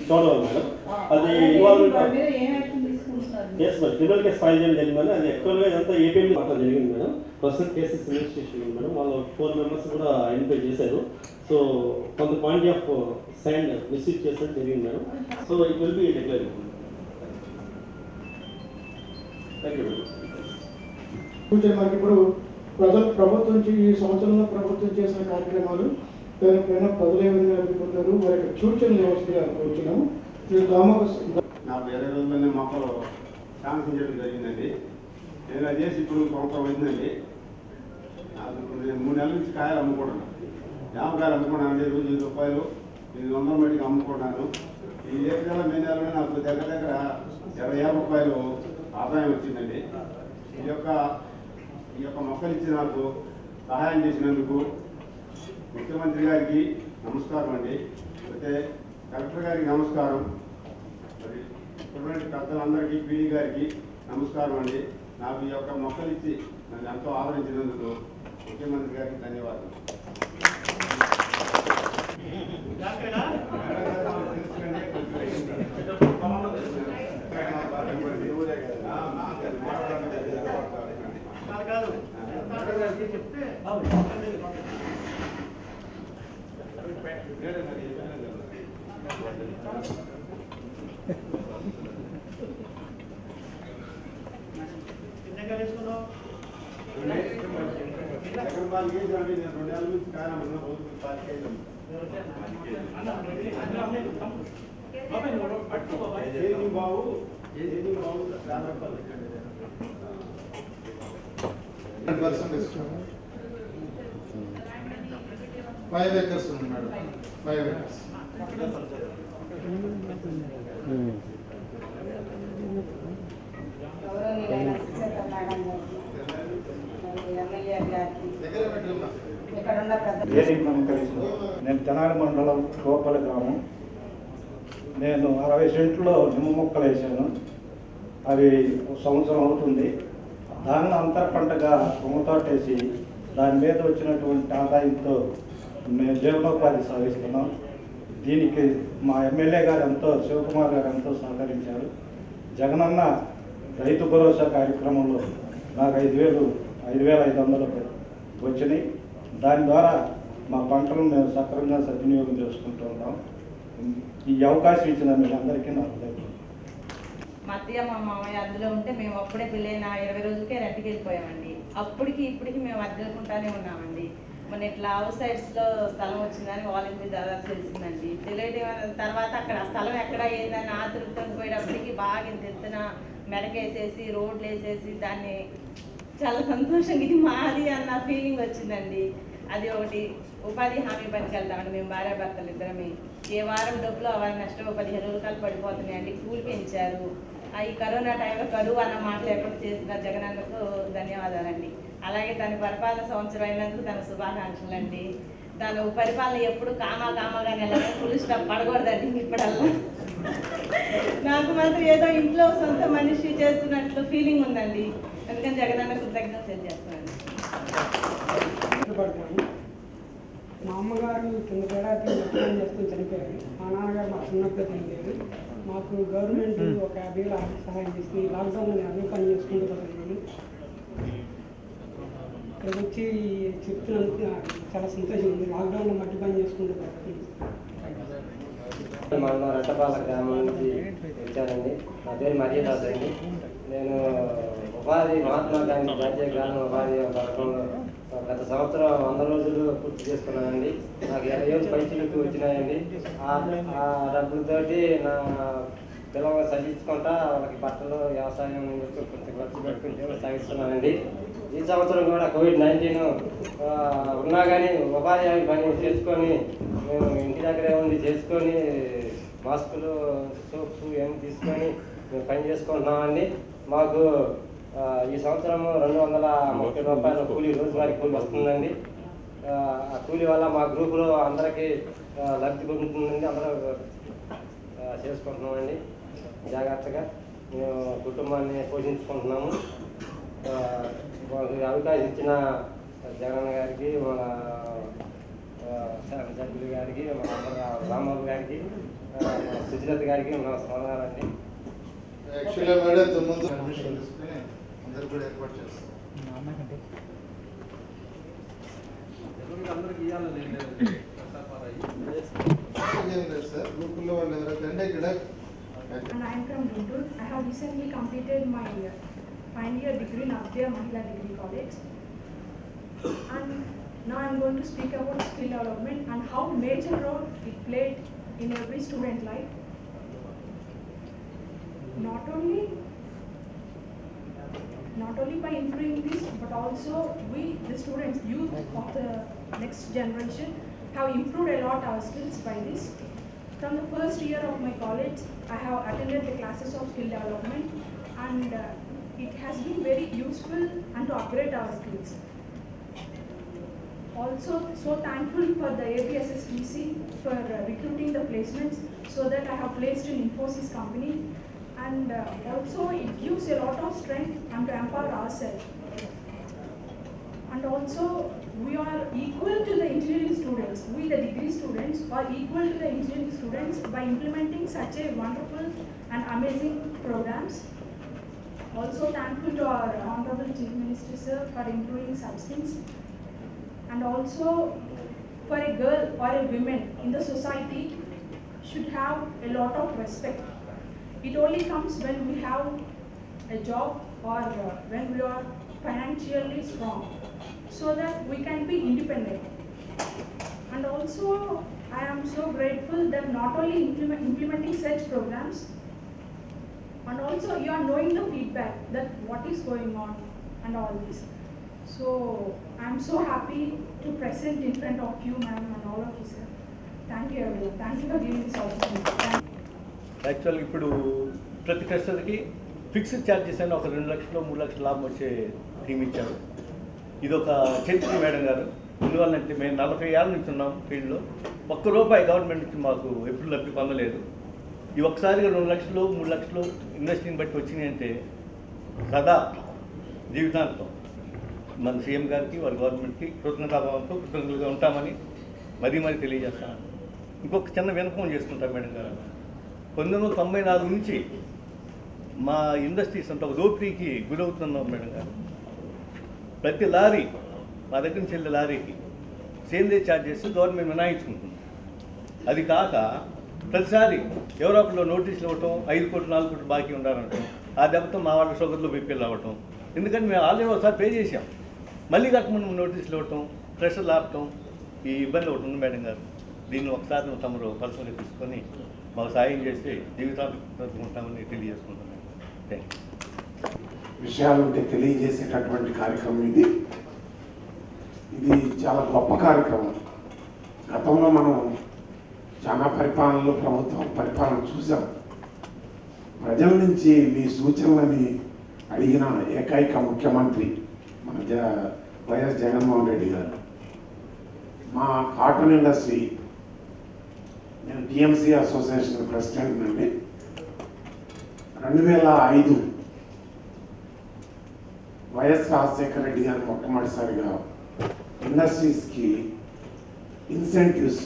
చూడవాలి madam. అది involvement criminal case file చేయడం జరిగింది మేడం. అది యాక్చువల్గా ఇదంతా ఏపీఎం అట్లా జరిగింది మేడం. ప్రస్తుతం కేసెస్ ఇన్వెస్టిగేషన్ ఉంది మేడం. వాళ్ళు 4 మెంబర్స్ కూడా ఐడెంటిఫై చేశారు. So from the point of sign receive చేసడం జరిగింది madam. So it will be declare. Thank you madam. మనకి ఇప్పుడు ప్రభుత్వం ఈ సంవత్సరంలో ప్రభుత్వం చేసిన కార్యక్రమాలు దానిపైన ప్రజలు ఏ విధంగా అభిప్రాయాలు వారి యొక్క సూచనలు వ్యవస్థగా వచ్చినాము. నాకు 20 రోజుల్లోనే మొక్కలు శాంక్షన్ చేయడం జరిగిందండి. నేను అది చేసి ఇప్పుడు సంవత్సరం అయిందండి. నాకు ఇప్పుడు నేను 3 నెలల నుంచి కాయలు అమ్ముకుంటున్నాను. జామకాయలు అమ్ముకున్నాను. రోజు 10 రూపాయలు 800 మట్టికి అమ్ముకుంటున్నాను. ఈ ఏప్రిల్ మే నెలలో నాకు దగ్గర 20,000 రూపాయలు ఆదాయం వచ్చిందండి. ఈ యొక్క మొక్కలు ఇచ్చి నాకు సహాయం చేసినందుకు ముఖ్యమంత్రి గారికి నమస్కారం అండి. అయితే కలెక్టర్ గారికి నమస్కారం. మరి ఇటువంటి పెద్దలందరికీ పీడీ గారికి నమస్కారం అండి. నాకు ఈ యొక్క మొక్కలు ఇచ్చి నన్ను ఎంతో ఆదరించినందుకు ముఖ్యమంత్రి గారికి ధన్యవాదాలు. Five acres ఉంది మేడం. 5 acres. నేను తెనాలి మండలం గోపాల గ్రామం. నేను 60 సెంట్లో నిమ్మ మొక్కలు వేసాను. అవి 1 సంవత్సరం అవుతుంది. దాన్ని అంతర పంటగా కొమ్మతోట వేసి దాని మీద వచ్చినటువంటి ఆదాయంతో మేము జీవనోపాధి సాగిస్తున్నాం. దీనికి మా ఎమ్మెల్యే గారు ఎంతో శివకుమార్ గారు ఎంతో సహకరించారు. జగనన్న రైతు భరోసా కార్యక్రమంలో నాకు 5,500 వచ్చినాయి. దాని ద్వారా మా పంటలను మేము సక్రమంగా సద్వినియోగం చేసుకుంటూ ఉంటాం. ఈ అవకాశం ఇచ్చిన మీరు అందరికీ నాకు మా అత్తయ్య మా మామయ్య అందులో ఉంటే మేము అప్పుడే పెళ్ళైన 20 రోజులకే రెంట్కి వెళ్ళిపోయామండి. అప్పటికి ఇప్పటికి మేము అద్దెలుకుంటానే ఉన్నామండి. మన ఇట్లా అవుట్ సైడ్స్లో స్థలం వచ్చిందని వాలంటీర్ దాదాపు తెలిసిందండి. తెలియడం తర్వాత అక్కడ స్థలం ఎక్కడ ఏందని ఆతృప్తి పోయేటప్పటికి బాగా ఎత్తున మెడకేసేసి రోడ్లు వేసేసి దాన్ని చాలా సంతోషంగా ఇది మాది అన్న ఫీలింగ్ వచ్చిందండి. అది ఒకటి. ఉపాధి హామీ పనికి వెళ్తామండి మేము భార్యాభర్తలు ఇద్దరమే. ఏ వారం డబ్బులు ఆ వారం నష్టం 15 రూపాయలు పడిపోతున్నాయండి. కూలి పెంచారు. ఈ కరోనా టైంలో కరువు అన్న మాట లేకుండా చేసిన జగనన్నకు ధన్యవాదాలండి. అలాగే తన పరిపాలన సంవత్సరం అయినందుకు తన శుభాకాంక్షలు అండి. తను పరిపాలన ఎప్పుడు కామాగా నెలగా ఫుల్ స్టాప్ పడకూడదండి. ఇప్పుడల్లా నాకు మాత్రం ఏదో ఇంట్లో సొంత మనిషి చేస్తున్నట్లు ఫీలింగ్ ఉందండి. అందుకని జగనన్న కృతజ్ఞతలు తెలియజేస్తున్నాను. మా అమ్మగారు కింద ఏడాది వ్యవసాయం చేసుకుని చనిపోయారు. మా నాన్నగారు మాకు చిన్నప్పుడు చనిపోయారు. మాకు గవర్నమెంట్ ఒక 50,000 ఆర్థిక సహాయం చేసి లాక్డౌన్లో నేను అన్ని పని చేసుకుంటూ బతికాను. ఇక్కడికి వచ్చి చెప్తున్నందుకు చాలా సంతోషం ఉంది. లాక్డౌన్లో మట్టి పని చేసుకుంటూ బతికాను. మనం రెట్టపాల గ్రామం నుంచి వచ్చానండి. నా పేరు మర్యాదాస్ అండి. నేను ఉపాధి మహాత్మా గాంధీ జాతీయ గ్రామీణ ఉపాధి పథకంలో గత సంవత్సరం 100 రోజులు పూర్తి చేసుకున్నానండి. నాకు 20 ఏళ్ళు పైసలకు వచ్చినాయండి. ఆ డబ్బులతోటి నా పిల్లలు చదివించుకుంటా వాళ్ళకి బట్టలు వ్యవసాయం కొంచెం ఖర్చు పెట్టుకుని సాగిస్తున్నానండి. ఈ సంవత్సరం కూడా COVID-19 ఉన్నా కానీ ఉపాధి పని చేసుకొని మేము ఇంటి దగ్గరే ఉండి చేసుకొని మాస్కులు సోప్స్ ఇవన్నీ తీసుకొని మేము పని చేసుకుంటున్నామండి. మాకు ఈ సంవత్సరం 230 రూపాయల కూలీ రోజువారీ కూలీ వస్తుందండి. ఆ కూలీ వల్ల మా గ్రూపులో అందరికీ లబ్ధి పొందుతుందండి. అందరూ చేసుకుంటున్నామండి. జాగ్రత్తగా మేము కుటుంబాన్ని పోషించుకుంటున్నాము. అవకాశం ఇచ్చిన జగన్ గారికి, మన సభ్యులు గారికి, మన రాంబాబు గారికి సుజలత గారికి నమస్కారాలండి. యాక్చువల్గా మేడం ముందు పర్మిషన్ తీసుకుని అందరు కూడా ఏర్పాటు చేస్తాం. సార్ గ్రూపుల్లో వాళ్ళు ఎవరైతే ఇక్కడ. And I am from Guntur. I have recently completed my final year degree in Navya Mahila Degree College. And now I am going to speak about skill development and how major role it played in every student life. Not only by improving this, but also we, the students, youth of the next generation, have improved a lot our skills by this. From the first year of my college, I have attended the classes of skill development, and it has been very useful and to upgrade our skills. Also, so thankful for the APSSTC for recruiting the placements, so that I have placed in Infosys company, and also it gives a lot of strength and to empower ourselves. And also, we are equal to the engineering students. We, the degree students, are equal to the engineering students by implementing such a wonderful and amazing programs. Also, thankful to our Honorable Chief Minister, sir, for improving such things. And also, for a girl or a woman in the society, should have a lot of respect. It only comes when we have a job or when we are financially strong, so that we can be independent. And also, I am so grateful that not only implementing such programs, and also you are knowing the feedback that what is going on and all this. So I am so happy to present in front of you, ma'am, and all of you, sir. Thank you everyone. Thank you for giving this opportunity. యాక్చువల్గా ఇప్పుడు ప్రతి టెస్టర్కి fixed charges అని ఒక 2 లక్షలు 3 లక్షల లాభం వచ్చే scheme ఇచ్చారు. ఇది ఒక చైతన్య మేడం గారు. ఎందువల్లంటే మేము 40 ఏళ్ళ నుంచి ఉన్నాం ఫీల్డ్లో, ₹1 గవర్నమెంట్ నుంచి మాకు ఎప్పుడు లబ్ధి పొందలేదు. ఈ ఒక్కసారిగా 2 లక్షలు 3 లక్షలు ఇండస్ట్రీని బట్టి వచ్చినాయి అంటే సదా జీవితాంతం మన సీఎం గారికి వారి గవర్నమెంట్కి కృతజ్ఞతగా ఉంటామని మరీ తెలియజేస్తాను. ఇంకొక చిన్న విన్నపం చేసుకుంటాం మేడం గారు. 1994 నుంచి మా ఇండస్ట్రీస్ అంతా ఒక దోపిడీకి గురవుతున్నాం మేడం గారు. ప్రతి లారీ మా దగ్గర నుంచి వెళ్ళే లారీకి సేంద్రియ ఛార్జెస్ గవర్నమెంట్ మినాయించుకుంటుంది. అది కాక ప్రతిసారి ఎవరో ఒకళ్ళు నోటీసులు ఇవ్వటం, 5 కోట్లు 4 కోట్లు బాకీ ఉండాలంటాం. ఆ దెబ్బతో మా వాళ్ళ షుగర్లో బిప్పిల్ అవ్వటం. ఎందుకంటే మేము ఆల్రెడీ ఒకసారి పే చేసాం, మళ్ళీ కట్టమని నోటీసులు ఇవ్వటం, ప్రెషర్లు ఆపటం, ఈ ఇబ్బంది ఒకటి ఉంది మేడం గారు. దీన్ని ఒకసారి తమరు పర్సనల్గా తీసుకొని మాకు సాయం చేస్తే జీవితాలు ఉంటామని తెలియజేసుకుంటున్నాను. Thank you. విషయాలుంటే తెలియజేసేటటువంటి కార్యక్రమం ఇది చాలా గొప్ప కార్యక్రమం. గతంలో మనం చాలా పరిపాలనలో ప్రభుత్వం పరిపాలన చూసాం. ప్రజల నుంచి మీ సూచనలని అడిగిన ఏకైక ముఖ్యమంత్రి మన వైఎస్ జగన్మోహన్ రెడ్డి గారు. మా కాటన్ ఇండస్ట్రీ, నేను టీఎంసీ అసోసియేషన్ ప్రెసిడెంట్ నుండి 2005 వైఎస్ రాజశేఖర రెడ్డి గారు మొట్టమొదటిసారిగా ఇండస్ట్రీస్కి ఇన్సెంటివ్స్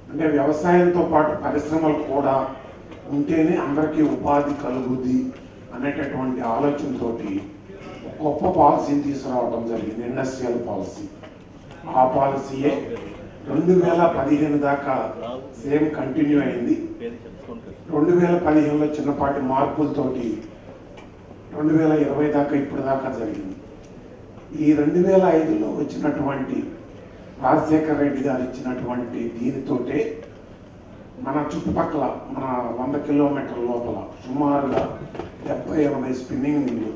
అంటే వ్యవసాయంతో పాటు పరిశ్రమలు కూడా ఉంటేనే అందరికీ ఉపాధి కలుగుద్ది అనేటటువంటి ఆలోచనతో గొప్ప పాలసీని తీసుకురావడం జరిగింది, ఇండస్ట్రియల్ పాలసీ. ఆ పాలసీయే 2015 దాకా సేమ్ కంటిన్యూ అయింది. 2015లో చిన్నపాటి మార్పులతోటి 2020 దాకా ఇప్పుడు దాకా జరిగింది. ఈ 2005లో వచ్చినటువంటి రాజశేఖర రెడ్డి గారు ఇచ్చినటువంటి దీనితోటే మన చుట్టుపక్కల మన 100 కిలోమీటర్ల లోపల సుమారుగా 70-80 స్పిన్నింగ్ మిల్లు,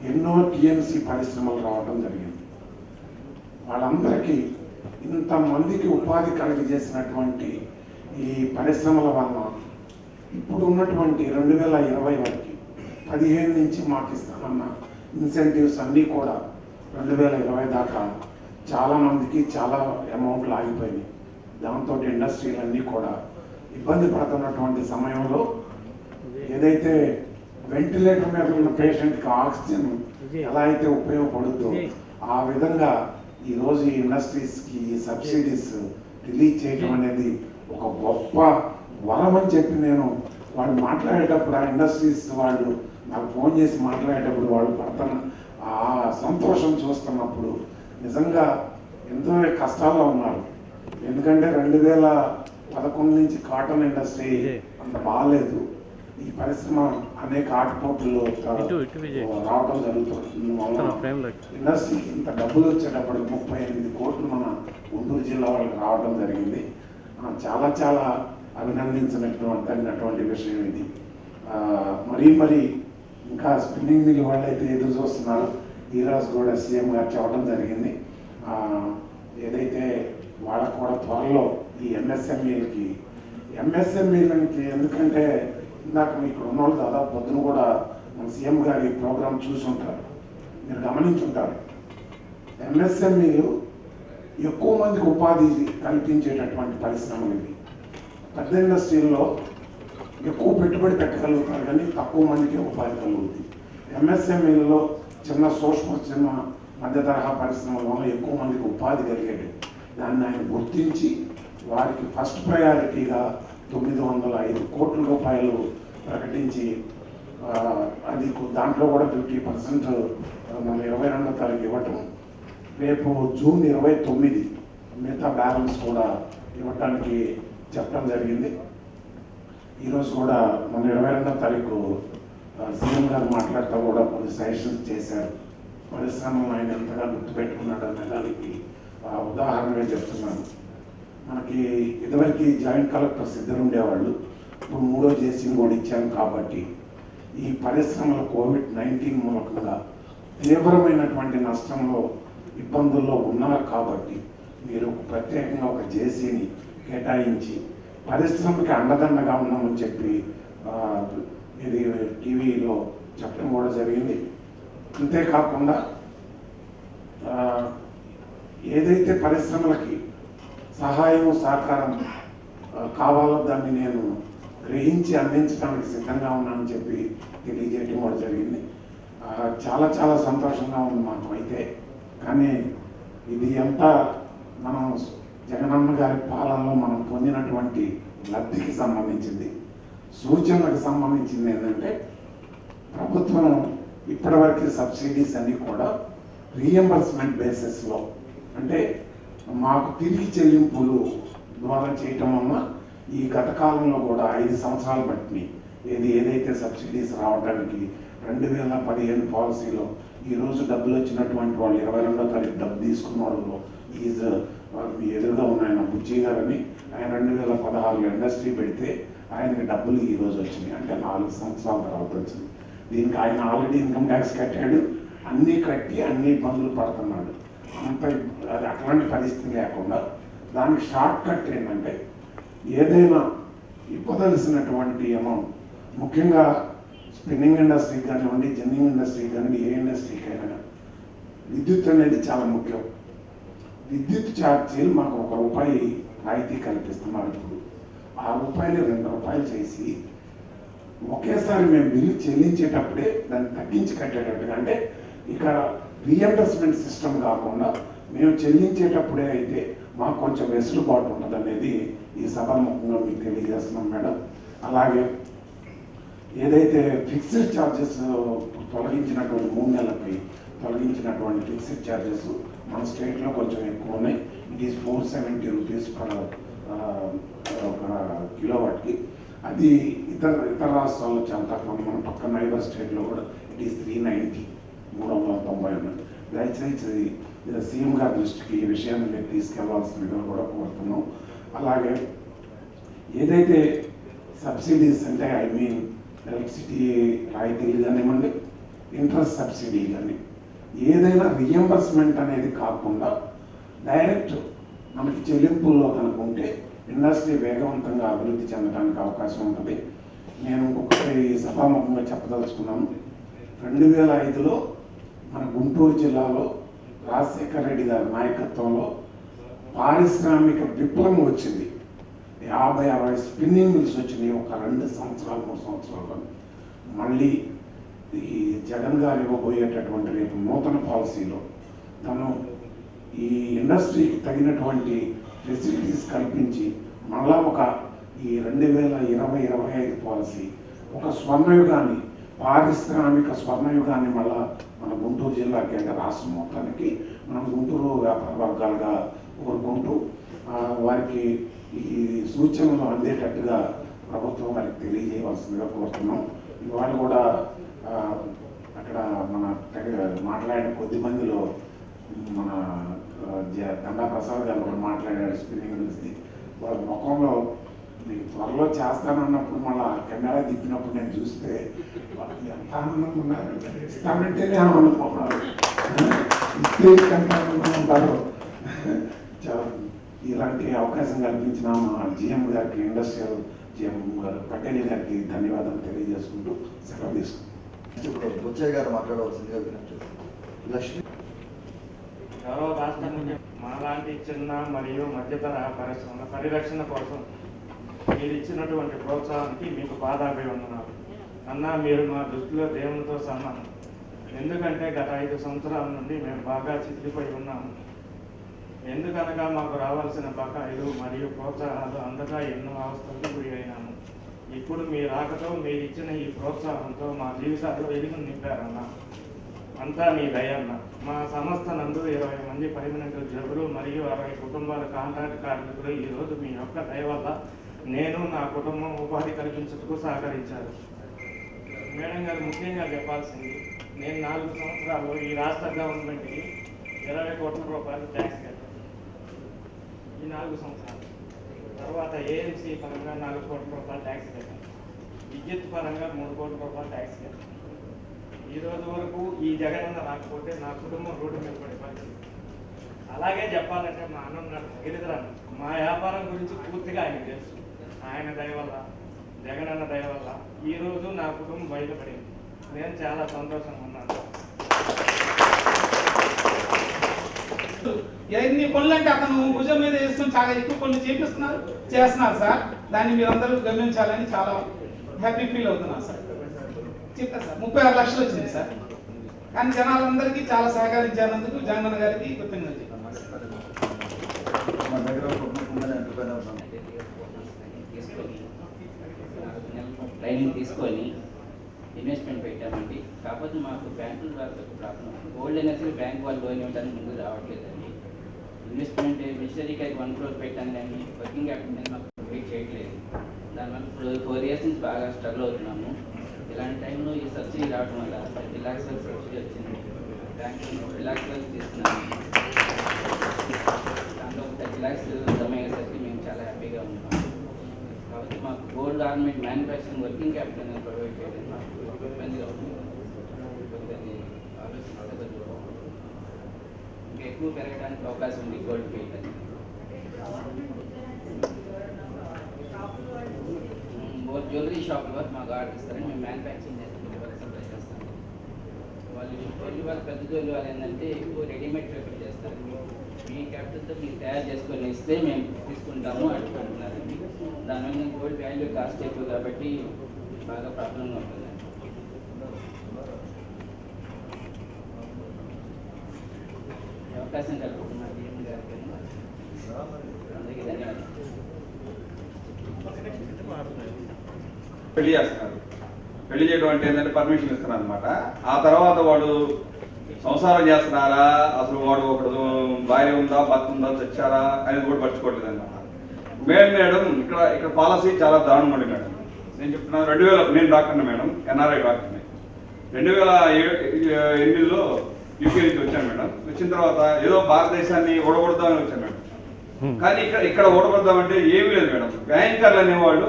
ఎన్నో టీఎంసీ పరిశ్రమలు రావడం జరిగింది. వాళ్ళందరికీ ఇంతమందికి ఉపాధి కలిగజేసినటువంటి ఈ పరిశ్రమల వలన ఇప్పుడు ఉన్నటువంటి 2020 వరకు 15 నుంచి మాకు ఇస్తానన్న ఇన్సెంటివ్స్ అన్నీ కూడా 2020 దాకా చాలామందికి చాలా అమౌంట్లు ఆగిపోయినాయి. దాంతో ఇండస్ట్రీలన్నీ కూడా ఇబ్బంది పడుతున్నటువంటి సమయంలో ఏదైతే వెంటిలేటర్ మీద ఉన్న పేషెంట్కి ఆక్సిజన్ ఎలా అయితే ఉపయోగపడుతుందో ఆ విధంగా ఈరోజు ఈ ఇండస్ట్రీస్కి సబ్సిడీస్ రిలీజ్ చేయడం అనేది ఒక గొప్ప వరం అని చెప్పి నేను వాళ్ళు మాట్లాడేటప్పుడు ఆ ఇండస్ట్రీస్ వాళ్ళు నాకు ఫోన్ చేసి మాట్లాడేటప్పుడు వాళ్ళు పడుతున్న ఆ సంతోషం చూస్తున్నప్పుడు నిజంగా ఎంతో కష్టాల్లో ఉన్నారు. ఎందుకంటే 2011 నుంచి కాటన్ ఇండస్ట్రీ అంత బాగాలేదు. ఈ పరిశ్రమ అనేక ఆటుపోట్లు రావడం జరుగుతుంది. ఇండస్ట్రీకి ఇంత డబ్బులు వచ్చేటప్పుడు 38 కోట్లు మన గుంటూరు జిల్లా వాళ్ళకి రావడం జరిగింది. చాలా చాలా అభినందించినటువంటి విషయం ఇది. మరీ ఇంకా స్పిన్నింగ్ మిల్ వాళ్ళైతే ఎదురు చూస్తున్నారు. ఈరోజు కూడా సీఎం గారు చెప్పడం జరిగింది. ఏదైతే వాళ్ళకు కూడా త్వరలో ఈ ఎంఎస్ఎంఈలకి ఎందుకంటే ఇందాక మీకు ఉన్న వాళ్ళు దాదాపు పొద్దున కూడా మన సీఎం గారి ప్రోగ్రాం చూసి ఉంటారు, మీరు గమనించుంటారు. ఎంఎస్ఎంఈలు ఎక్కువ మందికి ఉపాధి కల్పించేటటువంటి పరిశ్రమలు ఇవి. పెద్ద ఇండస్ట్రీల్లో ఎక్కువ పెట్టుబడి పెట్టగలుగుతారు కానీ తక్కువ మందికి ఉపాధి కలుగుతుంది. ఎంఎస్ఎంఈలలో చిన్న మధ్య తరహా పరిశ్రమల వల్ల ఎక్కువ మందికి ఉపాధి కలిగేది. దాన్ని ఆయన గుర్తించి వారికి ఫస్ట్ ప్రయారిటీగా 905 కోట్ల రూపాయలు ప్రకటించి అది దాంట్లో కూడా 50% మన 22వ తారీఖు ఇవ్వటం, రేపు జూన్ 29 మిగతా బ్యాలెన్స్ కూడా ఇవ్వటానికి చెప్పడం జరిగింది. ఈరోజు కూడా మన 22వ తారీఖు సీఎం గారు మాట్లాడుతూ కూడా కొన్ని సజెషన్స్ చేశారు. పరిశ్రమలు ఆయన ఎంతగా గుర్తుపెట్టుకున్నాడు అనే దానికి ఉదాహరణగా చెప్తున్నాను. మనకి ఇదివరకు జాయింట్ కలెక్టర్స్ ఇద్దరు ఉండేవాళ్ళు, ఇప్పుడు 3వ జేసీని కూడా ఇచ్చాను. కాబట్టి ఈ పరిశ్రమల COVID-19 మూలకంగా తీవ్రమైనటువంటి నష్టంలో ఇబ్బందుల్లో ఉన్నారు. కాబట్టి మీరు ప్రత్యేకంగా ఒక జేసీని కేటాయించి పరిశ్రమకి అండదండగా ఉన్నామని చెప్పి ఇది టీవీలో చెప్పడం కూడా జరిగింది. అంతేకాకుండా ఏదైతే పరిశ్రమలకి సహాయం సహకారం కావాలో దాన్ని నేను గ్రహించి అందించడానికి సిద్ధంగా ఉన్నానని చెప్పి తెలియజేయడం కూడా జరిగింది. చాలా చాలా సంతోషంగా ఉంది మాకు. అయితే కానీ ఇది అంతా మనం జగనన్న గారి పాలనలో మనం పొందినటువంటి లబ్ధికి సంబంధించింది. సూచనలకు సంబంధించింది ఏంటంటే ప్రభుత్వం ఇప్పటివరకు సబ్సిడీస్ అన్నీ కూడా రీఎంబర్స్మెంట్ బేసిస్లో, అంటే మాకు తిరిగి చెల్లింపులు ద్వారా చేయటం వల్ల ఈ గత కాలంలో కూడా 5 సంవత్సరాలు బట్టి ఏదైతే సబ్సిడీస్ రావడానికి 2015 పాలసీలో ఈరోజు డబ్బులు వచ్చినటువంటి వాళ్ళు 22వ తారీఖు డబ్బు తీసుకున్న వాళ్ళు మీ ఎదురుగా ఉన్నాయన బుజ్జి గారని, ఆయన 2016లో ఇండస్ట్రీ పెడితే ఆయనకి డబ్బులు ఈరోజు వచ్చినాయి. అంటే 4 సంవత్సరాల తర్వాత వచ్చింది. దీనికి ఆయన ఆల్రెడీ ఇన్కమ్ ట్యాక్స్ కట్టాడు, అన్నీ కట్టి అన్ని ఇబ్బందులు పడుతున్నాడు. అది అట్లాంటి పరిస్థితి లేకుండా దానికి షార్ట్ కట్ ఏంటంటే ఏదైనా ఇవ్వదలసినటువంటి అమౌంట్, ముఖ్యంగా స్పిన్నింగ్ ఇండస్ట్రీకి కానివ్వండి, జిన్నింగ్ ఇండస్ట్రీకి కానివ్వండి, ఏ ఇండస్ట్రీకైనా విద్యుత్ అనేది చాలా ముఖ్యం. విద్యుత్ ఛార్జీలు మాకు ₹1 రాయితీ కల్పిస్తున్నారు. ఇప్పుడు ₹1 ₹2 చేసి ఒకేసారి మేము బిల్లు చెల్లించేటప్పుడే దాన్ని తగ్గించి కట్టేటట్టుగా, అంటే ఇక రీఎంబర్స్మెంట్ సిస్టమ్ కాకుండా మేము చెల్లించేటప్పుడే అయితే మాకు కొంచెం వెసులుబాటు ఉంటుంది అనేది ఈ సభాముఖంగా మీకు తెలియజేస్తున్నాం మేడం. అలాగే ఏదైతే ఫిక్స్డ్ ఛార్జెస్ తొలగించినటువంటి 3 నెలలకి తొలగించినటువంటి ఫిక్స్డ్ ఛార్జెస్ మన స్టేట్లో కొంచెం ఎక్కువ ఉన్నాయి. ఇట్ ఈస్ ₹470 పర్ కిలోవాట్కి. అది ఇతర రాష్ట్రాల్లో చాలా తక్కువ. మన పక్క నైబర్ స్టేట్లో కూడా ఇట్ ఈస్ 390 390 దయచేసి సీఎం గారి దృష్టికి ఈ విషయాన్ని మీరు తీసుకెళ్లాల్సిందిగా కూడా కోరుతున్నాం. అలాగే ఏదైతే సబ్సిడీస్ అంటే ఎలక్ట్రిసిటీ రాయితీలు కానివ్వండి, ఇంట్రెస్ట్ సబ్సిడీ కానీ ఏదైనా రీఎంబర్స్మెంట్ అనేది కాకుండా డైరెక్ట్ మనకి చెల్లింపుల్లో కనుకుంటే ఇండస్ట్రీ వేగవంతంగా అభివృద్ధి చెందడానికి అవకాశం ఉంటుంది. నేను ఇంకొకటి సభాముఖంగా చెప్పదలుచుకున్నాను. 2005లో మన గుంటూరు జిల్లాలో రాజశేఖర రెడ్డి గారి నాయకత్వంలో పారిశ్రామిక విప్లవం వచ్చింది. 50-60 స్పిన్నింగ్ మిల్స్ వచ్చినాయి ఒక 2 సంవత్సరాలు 3 సంవత్సరాల్లో. మళ్ళీ ఈ జగన్ గారు ఇవ్వబోయేటటువంటి రేపు నూతన పాలసీలో తను ఈ ఇండస్ట్రీకి తగినటువంటి ఫెసిలిటీస్ కల్పించి మళ్ళా ఒక ఈ 2020-25 పాలసీ ఒక స్వర్ణయుగాన్ని, పారిశ్రామిక స్వర్ణయుగాన్ని మళ్ళా మన గుంటూరు జిల్లాకి అంటే రాష్ట్రం మొత్తానికి మనం గుంటూరు వ్యాపార వర్గాలుగా కోరుకుంటూ వారికి ఈ సూచనలు అందేటట్టుగా ప్రభుత్వం వారికి తెలియజేయవలసిందిగా కోరుతున్నాం. ఇవాళ కూడా అక్కడ మన మాట్లాడిన కొద్ది మందిలో మన దండా ప్రసాద్ గారు కూడా మాట్లాడారు స్పీకింగ్ గురించి. వాళ్ళ ముఖంలో మీకు త్వరలో చేస్తానన్నప్పుడు మళ్ళీ కెమెరా తిప్పినప్పుడు నేను చూస్తే వాళ్ళకి ఎంత ఆనందంగా ఉన్నారు, ఇస్తానంటేనే ఆనందపడుతున్నారు, ఇస్తే ఎంత ఆనందంగా ఉంటారు. ఇలాంటి అవకాశం కల్పించిన మా జిఎం గారికి, ఇండస్ట్రియల్ జిఎం గారు పటేల్ గారికి ధన్యవాదాలు తెలియజేసుకుంటూ సెలవు తీసుకుంటాం. ఇప్పుడు బుచ్చయ్య గారు మాట్లాడవలసిందిగా వినతి. లక్ష్మి గౌరవ రాష్ట్ర మాలాంటి చిన్న మరియు మధ్యతర పరిశ్రమల పరిరక్షణ కోసం మీరు ఇచ్చినటువంటి ప్రోత్సాహానికి మీకు పాదాభివందనాలు. అన్నా, మీరు మా దృష్టిలో దేవునితో సమానం. ఎందుకంటే గత 5 సంవత్సరాల నుండి మేము బాగా చితికిపోయి ఉన్నాము. ఎందుకనగా మాకు రావాల్సిన బకాయిలు మరియు ప్రోత్సాహాలు అందక ఎన్నో అవస్థలకు గురి అయినాము. ఇప్పుడు మీ రాకతో మీరు ఇచ్చిన ఈ ప్రోత్సాహంతో మా జీవితాల్లో వెలుగు నింపారన్న. అంతా మీ దయన్న. మా సంస్థ నందు 20 మంది పర్మనెంట్ ఉద్యోగులు మరియు 60 కుటుంబాల కాంట్రాక్ట్ కార్మికులు ఈరోజు మీ యొక్క దయ వల్ల నేను నా కుటుంబం ఉపాధి కల్పించుటకు సహకరించారు. మేడం గారు, ముఖ్యంగా చెప్పాల్సింది, నేను 4 సంవత్సరాల్లో ఈ రాష్ట్ర గవర్నమెంట్కి 20 కోట్ల రూపాయలు ట్యాక్స్ కట్టాను. ఈ 4 సంవత్సరాలు తర్వాత ఏఎంసీ పరంగా 4 కోట్ల రూపాయలు ట్యాక్స్ కట్టాను. విద్యుత్ పరంగా 3 కోట్ల రూపాయలు ట్యాక్స్ కట్టాను. ఈ రోజు వరకు ఈ జగనన్న రాకపోతే నా కుటుంబం రోడ్డు మీద పడే పరిస్థితి. అలాగే చెప్పాలంటే మా అన్న గిరిధరన్, మా వ్యాపారం గురించి పూర్తిగా ఆయనకు తెలుసు. ఆయన దయ వల్ల, జగనన్న దయ వల్ల ఈరోజు నా కుటుంబం బయటపడింది. నేను చాలా సంతోషంగా ఉన్నాను. ఎన్ని పనులు అంటే అతను భుజం మీద వేసుకొని చాలా ఎక్కువ పనులు చేస్తున్నారు సార్. దాన్ని మీరందరూ గమనించాలని చాలా హ్యాపీ ఫీల్ అవుతున్నాను సార్. చెప్తా సార్, 36 లక్షలు వచ్చింది సార్. కానీ జనాలందరికీ చాలా సహకరించినందుకు జగనన్న గారికి కృతజ్ఞతలు. ట్రైనింగ్ తీసుకొని ఇన్వెస్ట్మెంట్ పెట్టామండి. కాకపోతే మాకు బ్యాంకుల ద్వారా ప్రాబ్లం, గోల్డ్ అనేది బ్యాంక్ వాళ్ళు లోన్ ఇవ్వడానికి ముందుకు రావట్లేదండి. ఇన్వెస్ట్మెంట్ మిషనరీకి 1 crore పెట్టాను కానీ వర్కింగ్ క్యాపిటల్ మీద మాకు కంప్లీట్ చేయట్లేదు. దానివల్ల ఇప్పుడు 4 years నుంచి బాగా స్ట్రగుల్ అవుతున్నాము. ఇలాంటి టైంలో ఈ సబ్సిడీ రావడం వల్ల 30 lakhs సబ్సిడీ వచ్చింది. బ్యాంకు 30 lakhs తీసుకున్నాము. దాంట్లో 30 lakhs జమ అయ్యేసరికి మేము చాలా హ్యాపీగా ఉన్నాము. కాబట్టి మాకు gold ornament manufacturing working capital provide చేయడం మాకు ఇబ్బందిగా ఉంది. ఆలోచిస్తే ఇంకా ఎక్కువ పెరగడానికి అవకాశం ఉంది గోల్డ్ ఫీల్డ్ అని. జ్యువెలరీ షాప్లో మాకు ఆర్డర్ ఇస్తారని మేము మ్యానుఫ్యాక్చరింగ్ చేస్తాం, సప్లై చేస్తాం. వాళ్ళు పెద్ద జ్యువెలరీ వాళ్ళు ఏంటంటే ఎక్కువ రెడీమేడ్ ప్రిఫర్ చేస్తారు. మీ క్యాపిటల్తో మీరు తయారు చేసుకొని ఇస్తే మేము తీసుకుంటాము అంటున్నారండి. దానివల్ల గోల్డ్ వాల్యూ కాస్ట్ ఎక్కువ కాబట్టి బాగా ప్రాబ్లంగా ఉంటుందండి. అవకాశం కలుగుతున్నారు డిఎం గారికి. అందరికీ ధన్యవాదాలు. పెళ్లి చేస్తున్నారు. పెళ్లి చేయడం అంటే ఏంటంటే పర్మిషన్ ఇస్తున్నారు అనమాట. ఆ తర్వాత వాడు సంసారం చేస్తున్నారా, అసలు వాడు ఒకడు భార్య ఉందా, భర్త ఉందా, చచ్చారా అనేది కూడా పట్టుకోవట్లేదు అనమాట. మేడం ఇక్కడ పాలసీ చాలా దారుణం అండి మేడం. నేను చెప్తున్నాను, 2000 నేను డాక్టర్ని మేడం, ఎన్ఆర్ఐ డాక్టర్ని. 2008లో యూపీ నుంచి వచ్చాను మేడం. వచ్చిన తర్వాత ఏదో భారతదేశాన్ని ఓడగొడదామని వచ్చాను మేడం. కానీ ఇక్కడ ఓడగొడదామంటే ఏమీ లేదు మేడం. బ్యాంకర్లు అనేవాళ్ళు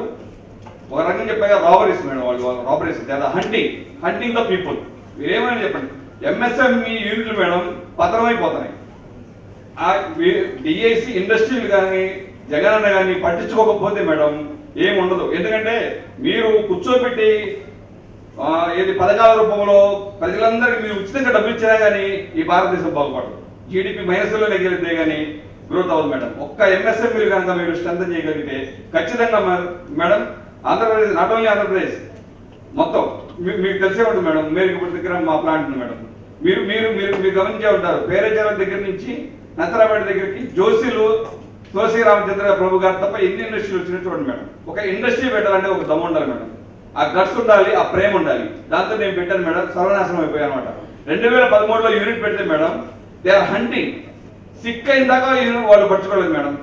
ఒక రకంగా చెప్పాక రాబరీస్ మేడం, వాళ్ళు రాబరీస్ హంటింగ్ ద పీపుల్. మీరేమైనా చెప్పండి, ఎంఎస్ఎంఈ యూనిట్లు మేడం పతనమైపోతున్నాయి. డిఐసి ఇండస్ట్రీలు కానీ జగనన్న కానీ పట్టించుకోకపోతే మేడం ఏముండదు. ఎందుకంటే మీరు కూర్చోబెట్టి ఏది పథకాల రూపంలో ప్రజలందరికీ మీరు ఉచితంగా డబ్బులు ఇచ్చినా కానీ ఈ భారతదేశం బాగుపడదు. జీడిపి మైనస్లో నెగ్గితే కానీ గ్రోత్ అవ్వదు మేడం. ఒక్క ఎంఎస్ఎంఈలు కనుక మీరు స్ట్రెంథన్ చేయగలిగితే ఖచ్చితంగా madam Andhra Pradesh, not only Andhra Pradesh మొత్తం మీకు తెలిసే ఉంటుంది మేడం. మేరీపూర్ దగ్గర మా ప్లాంట్ ఉంది మేడం. మీరు మీరు మీరు గమనించే ఉంటారు. పేరేచర్ల దగ్గర నుంచి నత్తరాపేట దగ్గరికి జోసీలు తులసి రామచంద్ర ప్రభు గారు తప్ప ఎన్ని ఇండస్ట్రీలు వచ్చినా చూడండి మేడం. ఒక ఇండస్ట్రీ పెట్టాలంటే ఒక దమ్ము ఉండాలి మేడం, ఆ గట్స్ ఉండాలి, ఆ ప్రేమ ఉండాలి. దాంతో నేను పెట్టాను మేడం, సర్వనాశనం అయిపోయాను అనమాట. 2013లో యూనిట్ పెడితే madam they are hunting. Sick అయిన దాకా వాళ్ళు పట్టుకోలేదు మేడం.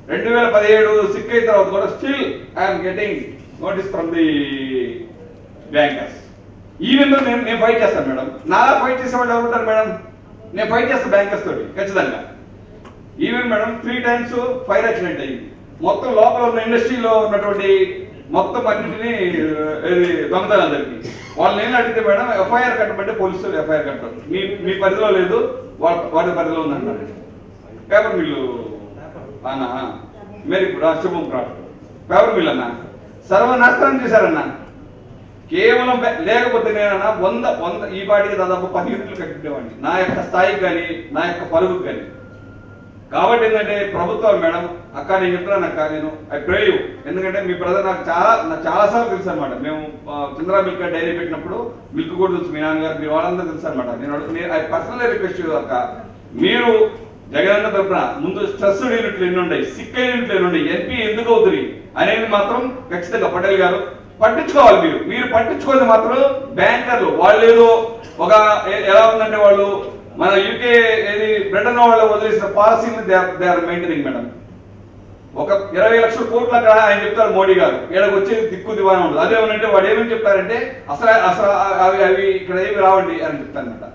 2017 సిక్ అయిన తర్వాత కూడా still I'm getting notice from the bankers. Even నేను ఫైట్ చేస్తాను మేడం. నా ఫైట్ చేసే వాళ్ళు ఎవరు ఉంటారు మేడం? నేను ఫైట్ చేస్తాను బ్యాంకర్స్ తోటి ఖచ్చితంగా. Even madam 3 times fire accident అయ్యింది. మొత్తం లోపల ఉన్న ఇండస్ట్రీలో ఉన్నటువంటి మొత్తం అన్నింటినీ దొంగతనాలందరికీ వాళ్ళని ఏం అడిగితే మేడం ఎఫ్ఐఆర్ కట్టమంటే పోలీసులు ఎఫ్ఐఆర్ కట్టారు. మీ పరిధిలో లేదు, వాడి పరిధిలో ఉందంటారు. పేపర్ మిల్లు అన్న మీరు ఇప్పుడు శుభం పేపర్ మిల్ అన్న సర్వనాశనం చేశారన్న. కేవలం లేకపోతే నేనన్నా 100 ఈ పాటికి దాదాపు 10 యూనిట్లు కట్టిండేవాడిని నా యొక్క స్థాయికి కానీ నా యొక్క పరుగుకు కానీ. కాబట్టి ఏంటంటే ప్రభుత్వాలు మేడం అక్క నేను చెప్తున్నాను అక్క, నేను ఐ ప్రే యూ. ఎందుకంటే మీ బ్రదర్ నాకు చాలాసార్లు తెలుసు అనమాట. మేము చంద్ర మిల్క్ డైరీ పెట్టినప్పుడు మిల్క్ కూడా తెలుసు, మీ నాన్నగారు, మీ వాళ్ళందరూ తెలుసు అనమాట. నేను ఐ పర్సనల్లీ రిక్వెస్ట్ అక్క, మీరు జగనన్న తరఫున ముందు స్ట్రెస్డ్ యూనిట్లు ఎన్ని ఉన్నాయి, సిక్ యూనిట్లు ఎన్ని ఉన్నాయి, ఎన్పీ ఎందుకు అవుతుంది అనేది మాత్రం ఖచ్చితంగా పటేల్ గారు పట్టించుకోవాలి. మీరు పట్టించుకోవాలి మాత్రం బ్యాంకర్లు వాళ్ళు ఏదో ఒక ఎలా ఉందంటే వాళ్ళు మన యూకే ఏది బ్రిటన్ వాళ్ళు వదిలేసిన పాలసీని దే ఆర్ మెయింటైనింగ్ మేడం. ఒక 20 లక్షల కోట్లు అక్కడ ఆయన చెప్తారు మోడీ గారు, ఇక్కడికి వచ్చేది దిక్కు దివాణం ఉండదు. అదేమనంటే వాడు ఏమని చెప్తారంటే అసలు అవి ఇక్కడ ఏమి రావండి అని చెప్తారనమాట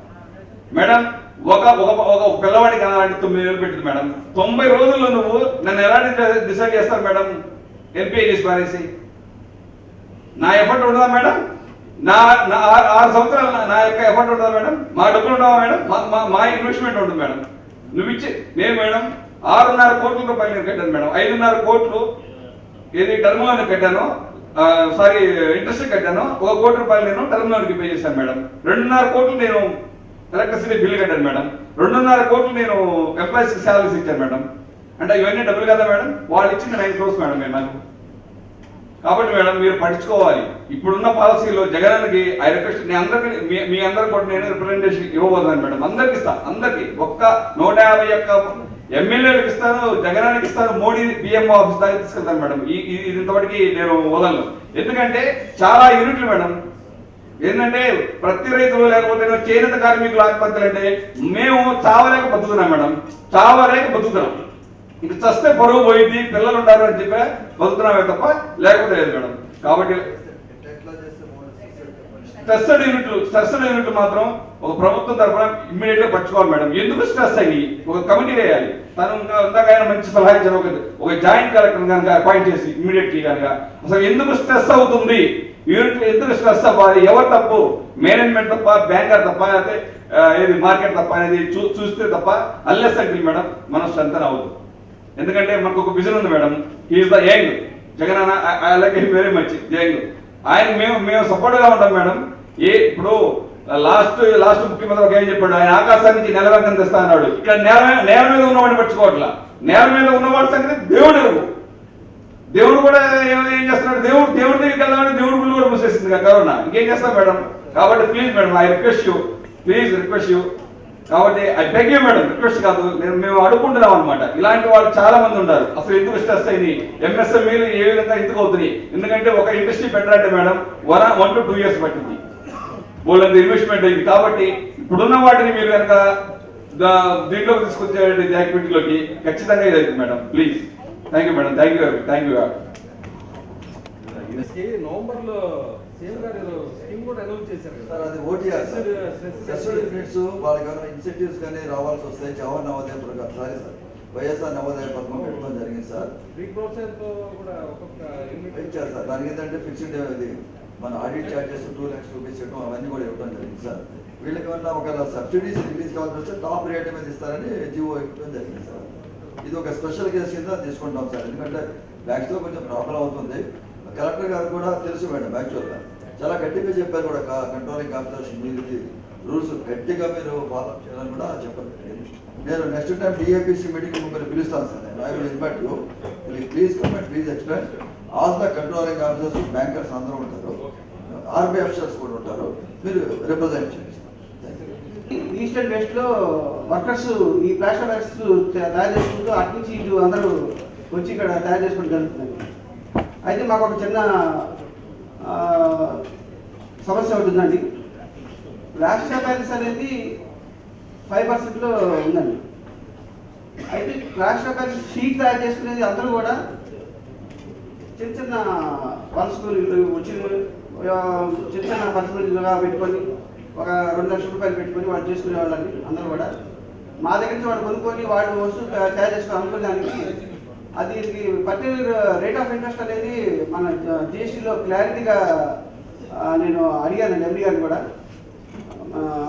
మేడం. ఒక పిల్లవాడికి అలాంటి 9 నెలలు పెట్టింది మేడం. 90 రోజుల్లో నువ్వు నన్ను ఎలాంటి డిసైడ్ చేస్తారు మేడం? ఎంపీ చేసి పారేసి నా ఎఫర్ట్ ఉండదా మేడం? నా 6 సంవత్సరాలు నా యొక్క ఎఫర్ట్ ఉండదా మేడం? మా డబ్బులు ఉండవా మేడం? మా ఇన్వెస్ట్మెంట్ ఉంటుంది మేడం. నువ్వు ఇచ్చి నేను మేడం 6.5 కోట్ల రూపాయలు నేను కట్టాను మేడం. 5.5 కోట్లు ఏది టర్మ్ లోన్ కట్టాను, సారీ ఇంట్రెస్ట్ కట్టాను. 1 కోటి రూపాయలు నేను టర్మ్ లోన్కి పే చేశాను మేడం. 2.5 కోట్లు నేను ఎలక్ట్రిసిటీ బిల్లు కట్టాను మేడం. 2.5 కోట్లు నేను ఎంప్లాయీస్కి శాలరీస్ ఇచ్చాను మేడం. అంటే ఇవన్నీ డబ్బులు కదా మేడం? వాళ్ళు ఇచ్చింది 9 crores మేడం నేను నాకు. కాబట్టి మేడం మీరు పట్టించుకోవాలి. ఇప్పుడున్న పాలసీలో జగన్కి ఐ రిక్వెస్ట్, నేను అందరికీ మీ అందరికి కూడా నేను రిప్రజెంటేషన్ ఇవ్వబోతున్నాను మేడం. అందరికి ఇస్తాను, అందరికి 151 ఎమ్మెల్యేలకు ఇస్తాను, జగనానికి ఇస్తాను, మోడీ పిఎం ఆఫీస్ దాకా తీసుకెళ్తాను మేడం. ఇది ఇంతవరకు నేను వదలను. ఎందుకంటే చాలా యూనిట్లు మేడం. ఏంటంటే ప్రతి రైతులు లేకపోతే చేనేత కార్మికులు ఆత్మహత్యలు అంటే మేము చావలేక బతుకుతున్నాం మేడం, చావలేక బతుకుతున్నాం. ఇంక చస్తే పరువు పోయింది, పిల్లలు ఉంటారు అని చెప్పి బతుకుతున్నామే తప్ప లేకపోతే లేదు మేడం. కాబట్టి స్ట్రెస్డ్ యూనిట్లు మాత్రం ఒక ప్రభుత్వం తరఫున ఇమ్మీడియట్ గా పట్టుకోవాలి మేడం. ఎందుకు స్ట్రెస్ అయ్యి ఒక కమిటీ వేయాలి. తను ఇందాకైనా మంచి సలహా ఇచ్చారు, ఒక జాయింట్ కలెక్టర్ కనుక అపాయింట్ చేసి ఇమ్మీడియట్లీ కనుక అసలు ఎందుకు స్ట్రెస్ అవుతుంది, యూనిట్ ఎందుకు స్ట్రెస్ అవ్వాలి, ఎవరు తప్పు, మేనేజ్మెంట్ తప్ప, బ్యాంకర్ తప్ప, అయితే ఏది మార్కెట్ తప్ప అనేది చూస్తే తప్ప అల్లెస్ అంటే మేడం మనం స్ట్రెంత్ అవ్వదు. ఎందుకంటే మనకు ఒక విజన్ ఉంది madam. He is the young Jagan అన్న, I like him very much. Young ఆయన మేము సపోర్ట్ గా ఉంటాం మేడం. ఇప్పుడు లాస్ట్ ముఖ్యమంత్రి ఒక ఏం చెప్పాడు, ఆయన ఆకాశానికి నెలవంకం తెస్తా అన్నాడు. ఇక్కడ నేల మీద ఉన్నవాడిని పట్టుకోవట్లా, నేల మీద ఉన్నవాడి సంగతి దేవుడు కూడా ఏం చేస్తున్నాడు, దేవుడి దగ్గరికి వెళ్దామని దేవుడు గుళ్ళు కూడా మూసేసింది కదా కరోనా. ఇంకేం చేస్తాం మేడం? కాబట్టి please madam I request you, కాబట్టి I beg you madam, request కాదు, మేము అడుగుకుంటున్నాం అనమాట. ఇలాంటి వాళ్ళు చాలా మంది ఉంటారు. అసలు ఎందుకు స్ట్రెస్ అయింది, ఎంఎస్ఎంఈలు ఏ విధంగా ఎందుకు అవుతున్నాయి? ఎందుకంటే ఒక ఇండస్ట్రీ పెట్టాలంటే మేడం 1 to 2 years పట్టింది, వాళ్ళంత ఇన్వెస్ట్మెంట్ అయింది. కాబట్టి ఇప్పుడున్న వాటిని మీరు కనుక దీంట్లోకి తీసుకొచ్చే యాక్టివిటీలోకి ఖచ్చితంగా ఇది అవుతుంది madam. Please, thank you madam, thank you. November లో సీఎం గారు స్కీమ్ కూడా అనౌన్స్ చేశారు సార్. అది ఓటీఆర్ సెస్డ్ యూనిట్స్ వాళ్ళకి ఏమైనా ఇన్సెంటివ్స్ కానీ రావాల్సి వస్తాయి. జవహర్ నవోదయ పథకం, సారీ సార్, వైఎస్ఆర్ నవోదయ పథకం పెట్టడం జరిగింది సార్. 3% కూడా ఒక్కొక్క ఇచ్చారు సార్. దానికి ఏంటంటే ఫిక్స్డ్ ఇది మన ఆడిట్ ఛార్జెస్ 2 lakhs రూపీస్ ఇవ్వడం అవన్నీ కూడా ఇవ్వడం జరిగింది సార్. వీళ్ళకి ఏమన్నా ఒకవేళ సబ్సిడీస్ రిలీజ్ కావాల్సి వస్తే టాప్ రేట్ మీద ఇస్తారని జీవో ఇవ్వడం జరిగింది సార్. ఇది ఒక స్పెషల్ కేసు కింద తీసుకుంటాం సార్. ఎందుకంటే బ్యాంక్స్లో కొంచెం ప్రాబ్లం అవుతుంది. కలెక్టర్ గారు కూడా తెలుసు మేడం, యాక్చువల్గా చాలా గట్టిగా చెప్పారు కూడా, కంట్రోలింగ్ ఆఫీసర్స్ మీరు రూల్స్ గట్టిగా మీరు ఫాలో చేయాలని కూడా చెప్పారు. నేను నెక్స్ట్ టైం డిఏపిసి మీటింగ్ మిమ్మల్ని పిలుస్తాను sir. I will invite you, please come and please explain. All the controlling officers, bankers అందరూ ఉంటారు, ఆర్బీఐ ఆఫీసర్స్ కూడా ఉంటారు, మీరు రిప్రజెంట్ చేయండి. ఈస్ట్ అండ్ వెస్ట్లో వర్కర్స్ ఈ ప్లాస్టర్ బ్యాగ్స్ తయారు చేసుకుంటూ అటు నుంచి ఇటు అందరూ వచ్చి ఇక్కడ తయారు చేసుకోవడం జరుగుతుంది. అయితే మాకు ఒక చిన్న సమస్య ఉంటుందండి. ప్లాస్టర్ బ్యాగ్స్ అనేది 5% ఉందండి. అయితే ప్లాస్టర్ బ్యాగ్స్ షీట్ తయారు చేసుకునేది అందరూ కూడా చిన్న చిన్న పల్స్కూలు వచ్చి చిన్న చిన్న పల్స్కూలుగా పెట్టుకొని ఒక 2 లక్షల రూపాయలు పెట్టుకొని వాళ్ళు చేసుకునే వాళ్ళని అందరూ కూడా మా దగ్గర నుంచి వాడు కొనుక్కొని వాడు వస్తువు తయారు చేసుకుని అనుకునేదానికి అది పర్టికులర్ రేట్ ఆఫ్ ఇంట్రెస్ట్ అనేది మన జిఎస్టీలో క్లారిటీగా నేను అడిగానండి ఎండి గారిని కూడా.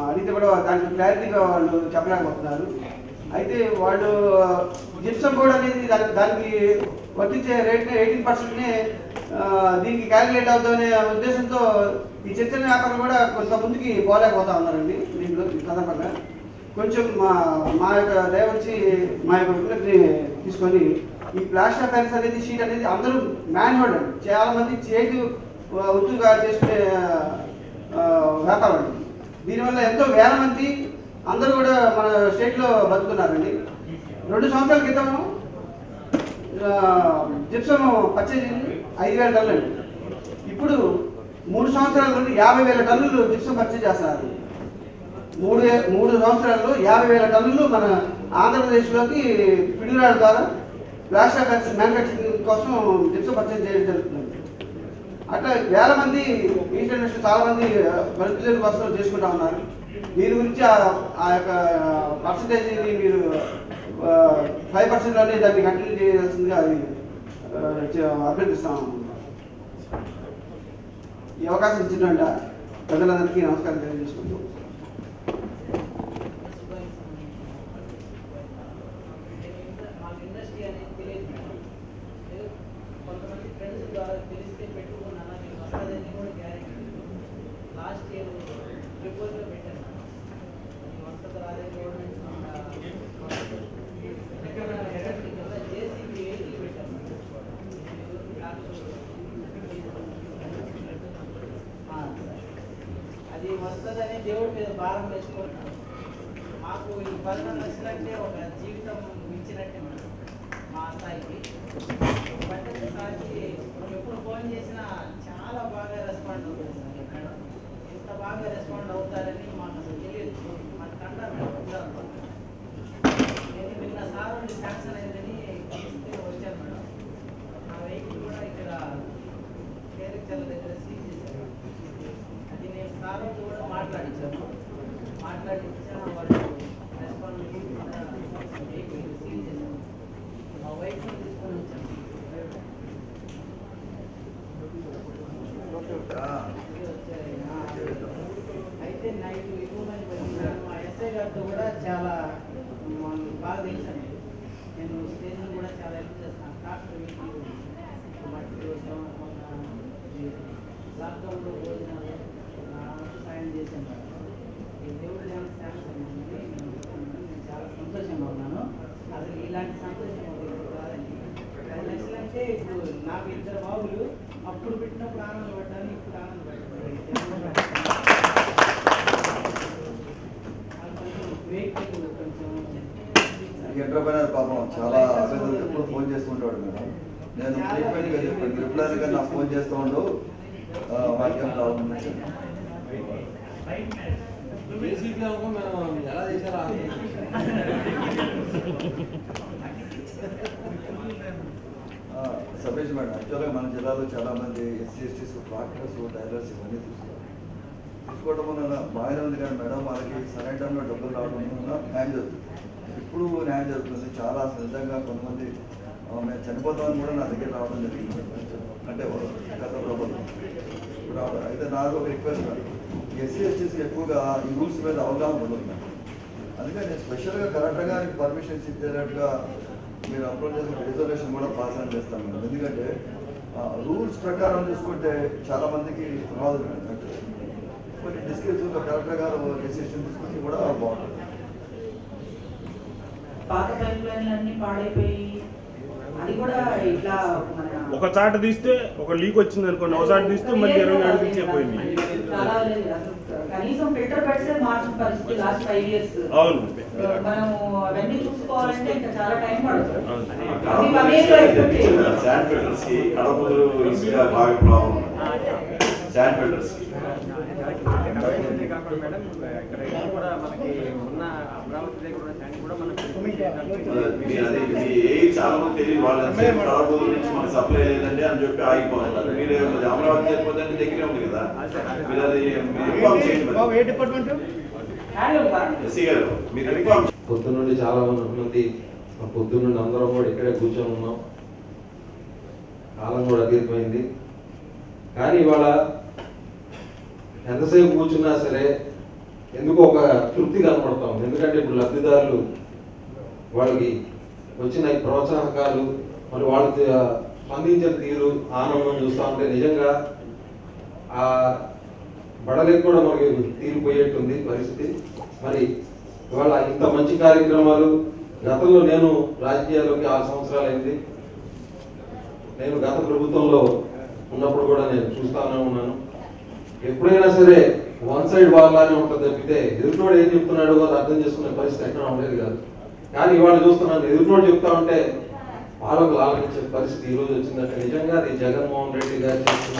అడిగితే కూడా దానికి క్లారిటీగా వాళ్ళు చెప్పలేకపోతున్నారు. అయితే వాళ్ళు జిప్సమ్ బోర్డ్ అనేది దానికి వర్తించే రేట్ని 18%నే దీనికి క్యాలిక్యులేట్ అవుతుందనే ఉద్దేశంతో ఈ చిన్న వ్యాపారం కూడా కొంత ముందుకి పోలేకపోతా ఉన్నారండి. దీంట్లో సందర్భంగా కొంచెం మా యొక్క దయ వచ్చి మా యొక్క విజ్ఞప్తిని తీసుకొని ఈ ప్లాస్టర్ బ్యాగ్స్ అనేది షీట్ అనేది అందరూ మాన్యువల్ అండి. చాలామంది చేతి వృత్తుగా చేసుకునే వ్యాపారం అండి. దీనివల్ల ఎంతో వేల మంది అందరూ కూడా మన స్టేట్లో బతుకున్నారండి. 2 సంవత్సరాల క్రితం జిప్సమ్ పర్చేజ్ 5,000 టన్నులు అండి. ఇప్పుడు 3 సంవత్సరాల నుండి 50,000 టన్నులు జిప్సమ్ పర్చేజ్ చేస్తున్నారు. 3 సంవత్సరాల్లో 50,000 టన్నులు మన ఆంధ్రప్రదేశ్లోకి పిడుగురాళ్ళ ద్వారా ప్లాస్టర్ బ్యాగ్స్ మ్యానుఫ్యాక్చరింగ్ కోసం జిప్సమ్ పర్చేజ్ చేయడం జరుగుతుంది. అట్లా వేల మంది ఈస్ట్ అండ్ వెస్ట్ చాలా మంది బతుకుల కోసం చేసుకుంటా ఉన్నారు. దీని గురించి ఆ యొక్క పర్సంటేజ్ని మీరు 5%లోనే దాన్ని కంటిన్యూ చేయాల్సిందిగా అది అభ్యర్థిస్తాము. ఈ అవకాశం ఇచ్చినట్టు ప్రజలందరికీ నమస్కారం తెలియజేసుకుంటూ లాస్ట్ ఇయర్ ఫిబ్రవరిలో పెట్టాను. వస్తుంది రాదే గవర్నమెంట్ జేసీబీ 80 పెట్టాను. అది వస్తుందని దేవుడి మీద భారం వేసుకుంటున్నాను. మాకు ఈ 11 లక్షలంటే ఒక జీవితం ఇచ్చినట్టే మేడం మా స్థాయికి. బట్టి సార్కి ఎప్పుడు ఫోన్ చేసినా చాలా బాగా రెస్పాండ్ అవుతుంది సార్. మేడం ఇంత బాగా రెస్పాండ్ అవుతారని మాకు అసలు తెలియదు. మన కండా మేడం నేను నిన్న సార్ నుండి శాంక్షన్ అయిందని వచ్చాను మేడం. నా వెహికల్ కూడా ఇక్కడ కేరళ దగ్గర సీజ్ చేశాను. అది నేను సార్ కూడా మాట్లాడించాను. మాట్లాడించాను వాళ్ళు రెస్పాండ్ వెహికల్ సీజ్ చేశాను. మా వైఫ్ని తీసుకొని వచ్చాను. అయితే నైట్ ఎక్కువ మంది పడుతున్నారు. మా ఎస్ఐ గారితో కూడా చాలా బాగా తెలుసండి. నేను స్టేషన్ కూడా చాలా హెల్ప్ చేస్తాను. డాక్టర్ మట్టి కోసం లాక్డౌన్లో భోజనాలు నా వంతు సాయం చేశాను. ఈ దేవుడు లేని శాంక్షన్ నేను చాలా సంతోషంగా ఉన్నాను. అసలు ఇలాంటి సంతోషం కాదండి. 10 లక్షలు అంటే ఇప్పుడు నాకు 2 బాబులు. అప్పుడు పెట్టినప్పుడు ఆనందపడ్డాను, ఇప్పుడు ఆనందపడ్డాను. ఎంటర్ప్రైనర్ పాపం చాలా అభ్యర్థులకు ఎప్పుడు ఫోన్ చేస్తుంటాడు మేడం. నేను ఫ్రీక్వెంట్గా చెప్పాను రిప్లైర్ గా నాకు ఫోన్ చేస్తూ ఉండు వాక్యం ప్రాబ్లం ఎలా చేశారా సబేష్ మేడం. యాక్చువల్గా మన జిల్లాలో చాలా మంది ఎస్సీ ఎస్టీస్ ట్రాక్టర్స్ టైలర్స్ ఇవన్నీ తీసుకోవడం వల్ల బాగానే ఉంది కానీ మేడం వాళ్ళకి సరైన టైంలో డబ్బులు రావడం వల్ల న్యాయం జరుగుతుంది. ఇప్పుడు న్యాయం జరుగుతుంది. చాలా నిజంగా కొంతమంది మేము చనిపోతామని కూడా నా దగ్గర రావడం జరిగింది. అంటే గత ప్రభుత్వం రావడం. అయితే నాకు ఒక రిక్వెస్ట్ ఎస్సీ ఎస్టీస్కి ఎక్కువగా ఈ రూల్స్ మీద అవగాహన ఉంటుంది. అందుకని నేను స్పెషల్గా కలెక్టర్ గారికి పర్మిషన్స్ ఇచ్చేటట్టుగా మీరు అప్లోడ్ చేసిన రిజర్వేషన్ కూడా పాస్ ఆన్ చేస్తాను మేడం. ఎందుకంటే రూల్స్ ప్రకారం చూసుకుంటే చాలా మందికి రాదు. కొన్ని డిస్కషన్లో కలెక్టర్ గారు డెసిషన్ తీసుకుంటే కూడా బాగుంటుంది. పాత పైప్ లైన్లు అన్నీ పాడైపోయి అది కూడా ఇట్లా మన ఒక చాట తీస్తే ఒక లీక్ వచ్చింది అనుకోండి, ఒక చాట తీస్తే మళ్ళీ 24 నుంచి పోయింది. కనీసం ఫిల్టర్ బెడ్స్ మార్చిన పరిస్థితి లాస్ట్ 5 years. అవును, మనం అవన్నీ చూసుకోవాలంటే ఇంకా చాలా టైం పడుతుంది. శాండ్ ఫిల్టర్స్ కి కడపలు ఈజీగా బాగా ప్రాబ్లం. శాండ్ ఫిల్టర్స్ చాలా మంది తెలియదు, వాళ్ళు కడపల నుంచి మనకు సప్లై లేదండి అని చెప్పి ఆగిపోతున్నారు. మీరు అమరావతి సరిపోతే దగ్గరే ఉంది కదా, మీరు అది ఇన్ఫార్మ్ చేయండి. పొద్దున్నుండి చాలా మంది పొద్దున్నుండి అందరం కూడా ఇక్కడే కూర్చొని ఉన్నాం. కాలం కూడా అతీతమైంది. కానీ ఇవాళ ఎంతసేపు కూర్చున్నా సరే ఎందుకో ఒక తృప్తి కనపడతాం. ఎందుకంటే ఇప్పుడు లబ్ధిదారులు వాళ్ళకి వచ్చిన ప్రోత్సాహకాలు, మరి వాళ్ళు స్పందించిన తీరు, ఆనందం చూస్తూ ఉంటే నిజంగా ఆ బడలేక కూడా మనకి తీరిపోయేట్టుంది పరిస్థితి. మరి ఇవాళ ఇంత మంచి కార్యక్రమాలు గతంలో నేను రాజకీయాల్లోకి 6 సంవత్సరాలు అయింది. నేను గత ప్రభుత్వంలో ఉన్నప్పుడు కూడా నేను చూస్తానే ఉన్నాను. ఎప్పుడైనా సరే వన్ సైడ్ వాళ్ళనే ఉంటుంది తప్పితే ఎదుటినోడు ఏం చెప్తున్నాడో అది అర్థం చేసుకునే పరిస్థితి ఎక్కడ ఉండేది కాదు. కానీ ఇవాళ చూస్తున్నాను, ఎదుటినోడు చెప్తా ఉంటే పాలకులు ఆలోచించే పరిస్థితి ఈరోజు వచ్చిందంటే నిజంగా అది జగన్మోహన్ రెడ్డి గారు చేస్తున్న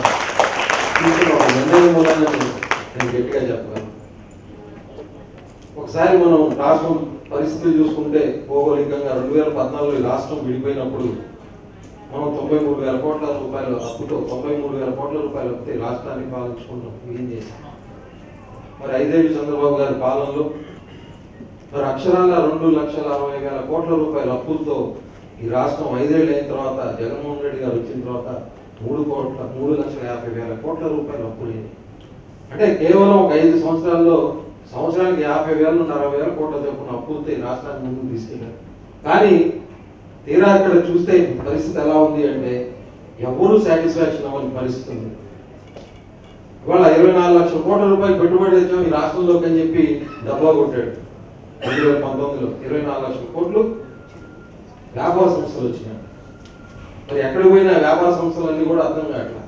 నిర్ణయం మూలంగా నేను గట్టిగా చెప్పగలను. ఒకసారి మనం రాష్ట్రం పరిస్థితులు చూసుకుంటే భౌగోళికంగా 2014లో రాష్ట్రం విడిపోయినప్పుడు మనం 93,000 కోట్ల రూపాయలు అప్పుతో 93,000 కోట్ల రూపాయలు అప్పితే రాష్ట్రాన్ని పాలించుకుంటాం. ఏం చేశాం? మరి 5 ఏళ్ళు చంద్రబాబు గారి పాలనలో మరి అక్షరాల 2,60,60,000 కోట్ల రూపాయల అప్పులతో ఈ రాష్ట్రం 5 ఏళ్ళు అయిన తర్వాత జగన్మోహన్ రెడ్డి గారు వచ్చిన తర్వాత 3,50,000 కోట్ల రూపాయలు అప్పులు. అంటే కేవలం ఒక 5 సంవత్సరాల్లో సంవత్సరానికి 50,000 నుండి 60,000 కోట్ల చొప్పున అప్పులతో ఈ రాష్ట్రాన్ని ముందుకు తీసుకెళ్ళారు. కానీ తీరా ఇక్కడ చూస్తే పరిస్థితి ఎలా ఉంది అంటే ఎవరూ సాటిస్ఫాక్షన్ అవ్వని పరిస్థితి ఉంది. ఇవాళ 24 లక్షల కోట్ల రూపాయలు పెట్టుబడి తెచ్చాం ఈ రాష్ట్రంలోకి అని చెప్పి డబ్బా కొట్టాడు. 2019లో 24 లక్షల కోట్లు వ్యాపార సంస్థలు వచ్చినాయి. మరి ఎక్కడికి పోయినా వ్యాపార సంస్థలన్నీ కూడా అర్థం కావట్లా.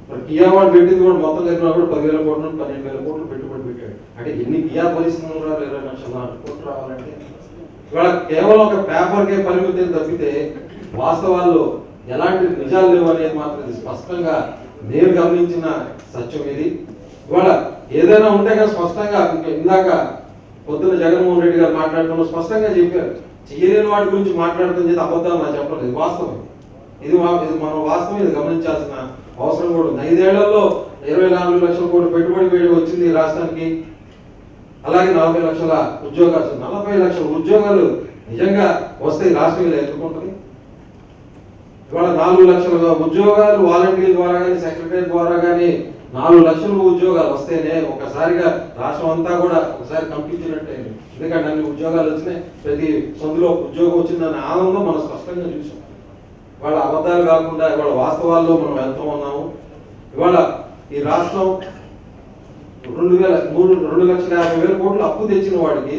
మరి కియా వాడు పెట్టింది కూడా మొత్తం కలిపినా కూడా 10,000 కోట్ల నుండి 12,000 కోట్లు పెట్టుబడి పెట్టాడు. అంటే ఎన్ని కియా పరిశ్రమలు 20 లక్షల కోట్లు రావాలంటే ఇవాళ కేవలం ఒక పేపర్కే పరిమితి తప్పితే వాస్తవాల్లో ఎలాంటి నిజాలు లేవు అనేది మాత్రం ఇది స్పష్టంగా నేను గమనించిన సత్యం ఇది. ఇవాళ ఏదైనా ఉంటే కానీ స్పష్టంగా ఇందాక పొద్దున్న జగన్మోహన్ రెడ్డి గారు మాట్లాడుతున్న స్పష్టంగా చెప్పారు. చేయలేని వాటి గురించి మాట్లాడుతుంది చేసి అబద్ధాలు నాకు చెప్పలేదు. ఇది వాస్తవం. ఇది మనం వాస్తవం, ఇది గమనించాల్సిన అవసరం కూడా ఉంది. 5 ఏళ్లలో 24 లక్షల కోట్ల పెట్టుబడి వచ్చింది ఈ రాష్ట్రానికి. అలాగే 40 లక్షల ఉద్యోగాలు, 40 లక్షల ఉద్యోగాలు నిజంగా వస్తే రాష్ట్రం ఇలా ఎందుకుంటుంది? ఇవాళ 4 లక్షల ఉద్యోగాలు వాలంటీర్ల ద్వారా కానీ సెక్రటరీ ద్వారా కానీ 4 లక్షల ఉద్యోగాలు వస్తేనే ఒకసారిగా రాష్ట్రం అంతా కూడా ఒకసారి కంపించినట్టయింది. ఎందుకంటే అన్ని ఉద్యోగాలు వచ్చినాయి, ప్రతి సందులో ఉద్యోగం వచ్చిందన్న ఆనందం మనం స్పష్టంగా చూసాం. ఇవాళ అబద్ధాలు కాకుండా ఇవాళ వాస్తవాల్లో మనం వెళ్తూ ఉన్నాము. ఇవాళ ఈ రాష్ట్రం 2,50,000 కోట్లు అప్పు తెచ్చిన వాడికి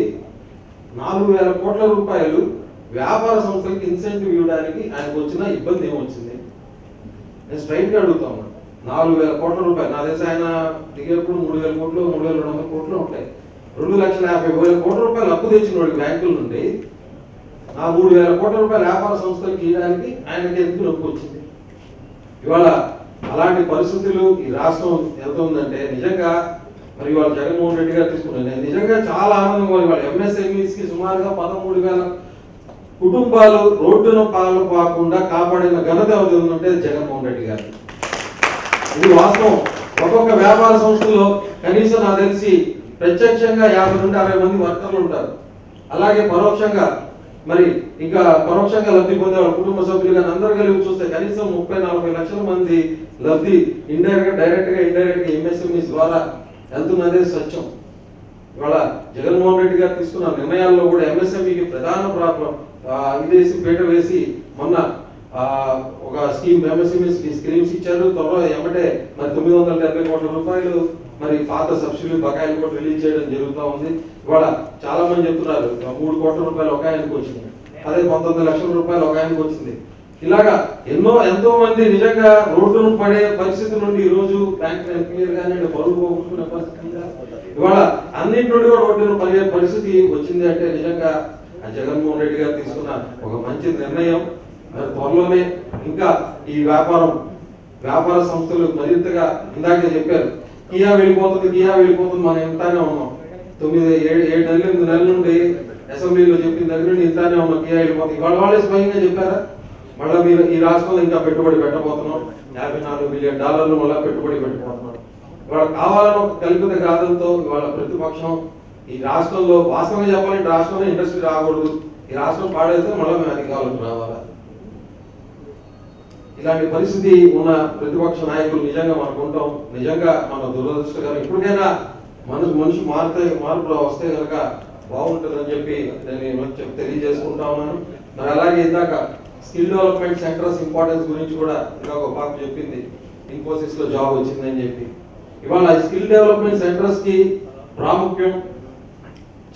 4,000 కోట్ల రూపాయలు వ్యాపార సంస్థలకు ఇన్సెంటివ్ ఇవ్వడానికి ఆయనకు వచ్చిన ఇబ్బంది ఏమొచ్చింది? నేను స్ట్రైట్ గా అడుగుతాను. 4,000 కోట్ల రూపాయలు నా దేశం ఆయన దిగేప్పుడు 3,000 కోట్లు 3,200 కోట్లు ఉంటాయి. 2,50,000 కోట్ల రూపాయలు అప్పు తెచ్చిన వాడికి బ్యాంకుల నుండి 3,000 కోట్ల రూపాయల వ్యాపార సంస్థలకు ఇవ్వడానికి ఆయనకి ఎందుకు నొప్పి వచ్చింది? ఇవాళ అలాంటి పరిస్థితులు ఈ రాష్ట్రం వెళ్తుందంటే నిజంగా మరి ఇవాళ జగన్మోహన్ రెడ్డి గారు తీసుకున్నాను. నేను నిజంగా చాలా ఆనందంగా ఇవాళ ఎంఎస్ఎంఈస్ కి సుమారుగా 13,000 కుటుంబాలు రోడ్డున పాల్పోకుండా కాపాడిన ఘనత ఎవరు ఉందంటే జగన్మోహన్ రెడ్డి గారు. ఇది వాస్తవం. ఒక్కొక్క వ్యాపార సంస్థలో కనీసం నాకు తెలిసి ప్రత్యక్షంగా 50 నుండి 60 మంది వర్కర్లు ఉంటారు. అలాగే పరోక్షంగా మరి ఇంకా పరోక్షంగా లబ్ధి పొందే వాళ్ళ కుటుంబ సభ్యులు కానీ అందరూ కలిపి చూస్తే కనీసం 30-40 లక్షల మంది లబ్ధి డైరెక్ట్ గా ఎంఎస్ఎంఈస్ ద్వారా వెళ్తున్నదే సత్యం. ఇవాళ జగన్మోహన్ రెడ్డి గారు తీసుకున్న నిర్ణయాల్లో కూడా ఎంఎస్ఎంఈకి ప్రధాన ఇదేసి పీట వేసి మొన్న ఒక స్కీమ్ ఎంఎస్ఎంఈ స్కీమ్స్ ఇచ్చారు. త్వరలో ఏమంటే మరి 970 కోట్ల రూపాయలు మరి పాత సబ్సిడీ బకాయిలు కూడా రిలీజ్ చేయడం జరుగుతూ ఉంది. ఇవాళ చాలా మంది చెప్తున్నారు 3 కోట్ల రూపాయలు ఒక ఆయనకు వచ్చింది, అదే 19 లక్షల రూపాయలు ఒక ఆయనకు వచ్చింది. ఇలాగా ఎంతో మంది నిజంగా రోడ్డును పడే పరిస్థితి నుండి ఈ రోజు బ్యాంక్ క్లియర్ గానే పరువు పోగొట్టుకునే పరిస్థితి ఇవాళ అన్నింటి నుండి కూడా రోడ్డును పడే పరిస్థితి వచ్చింది అంటే నిజంగా జగన్మోహన్ రెడ్డి గారు తీసుకున్న ఒక మంచి నిర్ణయం. మరి త్వరలోనే ఇంకా ఈ వ్యాపార సంస్థలు మరింతగా ఇందాకే చెప్పారు కియా వెళ్ళిపోతుంది మనం ఇంతానే ఉన్నాం 8 నెలల నుండి అసెంబ్లీలో చెప్పిన దగ్గర నుండి ఇంతానే ఉన్నాం కియా వెళ్ళిపోతుంది. ఇవాళ వాళ్ళే స్వయంగా చెప్పారా మళ్ళీ మీరు ఈ రాష్ట్రంలో ఇంకా పెట్టుబడి పెట్టబోతున్నాం $54 బిలియన్ మళ్ళీ పెట్టుబడి పెట్టబోతున్నాం. ఇవాళ కావాలని ఒక కల్పిత గాథలతో ఇవాళ ప్రతిపక్షం ఈ రాష్ట్రంలో వాస్తవంగా చెప్పాలంటే రాష్ట్రంలో ఇండస్ట్రీ రాకూడదు, ఈ రాష్ట్రం పాడైతే మళ్ళీ మేము అధికారులకు రావాలా, ఇలాంటి పరిస్థితి ఉన్న ప్రతిపక్ష నాయకులు నిజంగా మనకు ఉంటాం. నిజంగా మన దురదృష్టకరం. ఇప్పటికైనా మనిషి మార్పు వస్తే కనుక బాగుంటుందని చెప్పి నేను తెలియజేసుకుంటా ఉన్నాను. మరి అలాగే ఇందాక స్కిల్ డెవలప్మెంట్ సెంటర్స్ ఇంపార్టెన్స్ గురించి కూడా ఇంకా ఒక పాప చెప్పింది, ఇన్ఫోసిస్ లో జాబ్ వచ్చిందని చెప్పి. ఇవాళ స్కిల్ డెవలప్మెంట్ సెంటర్స్ కి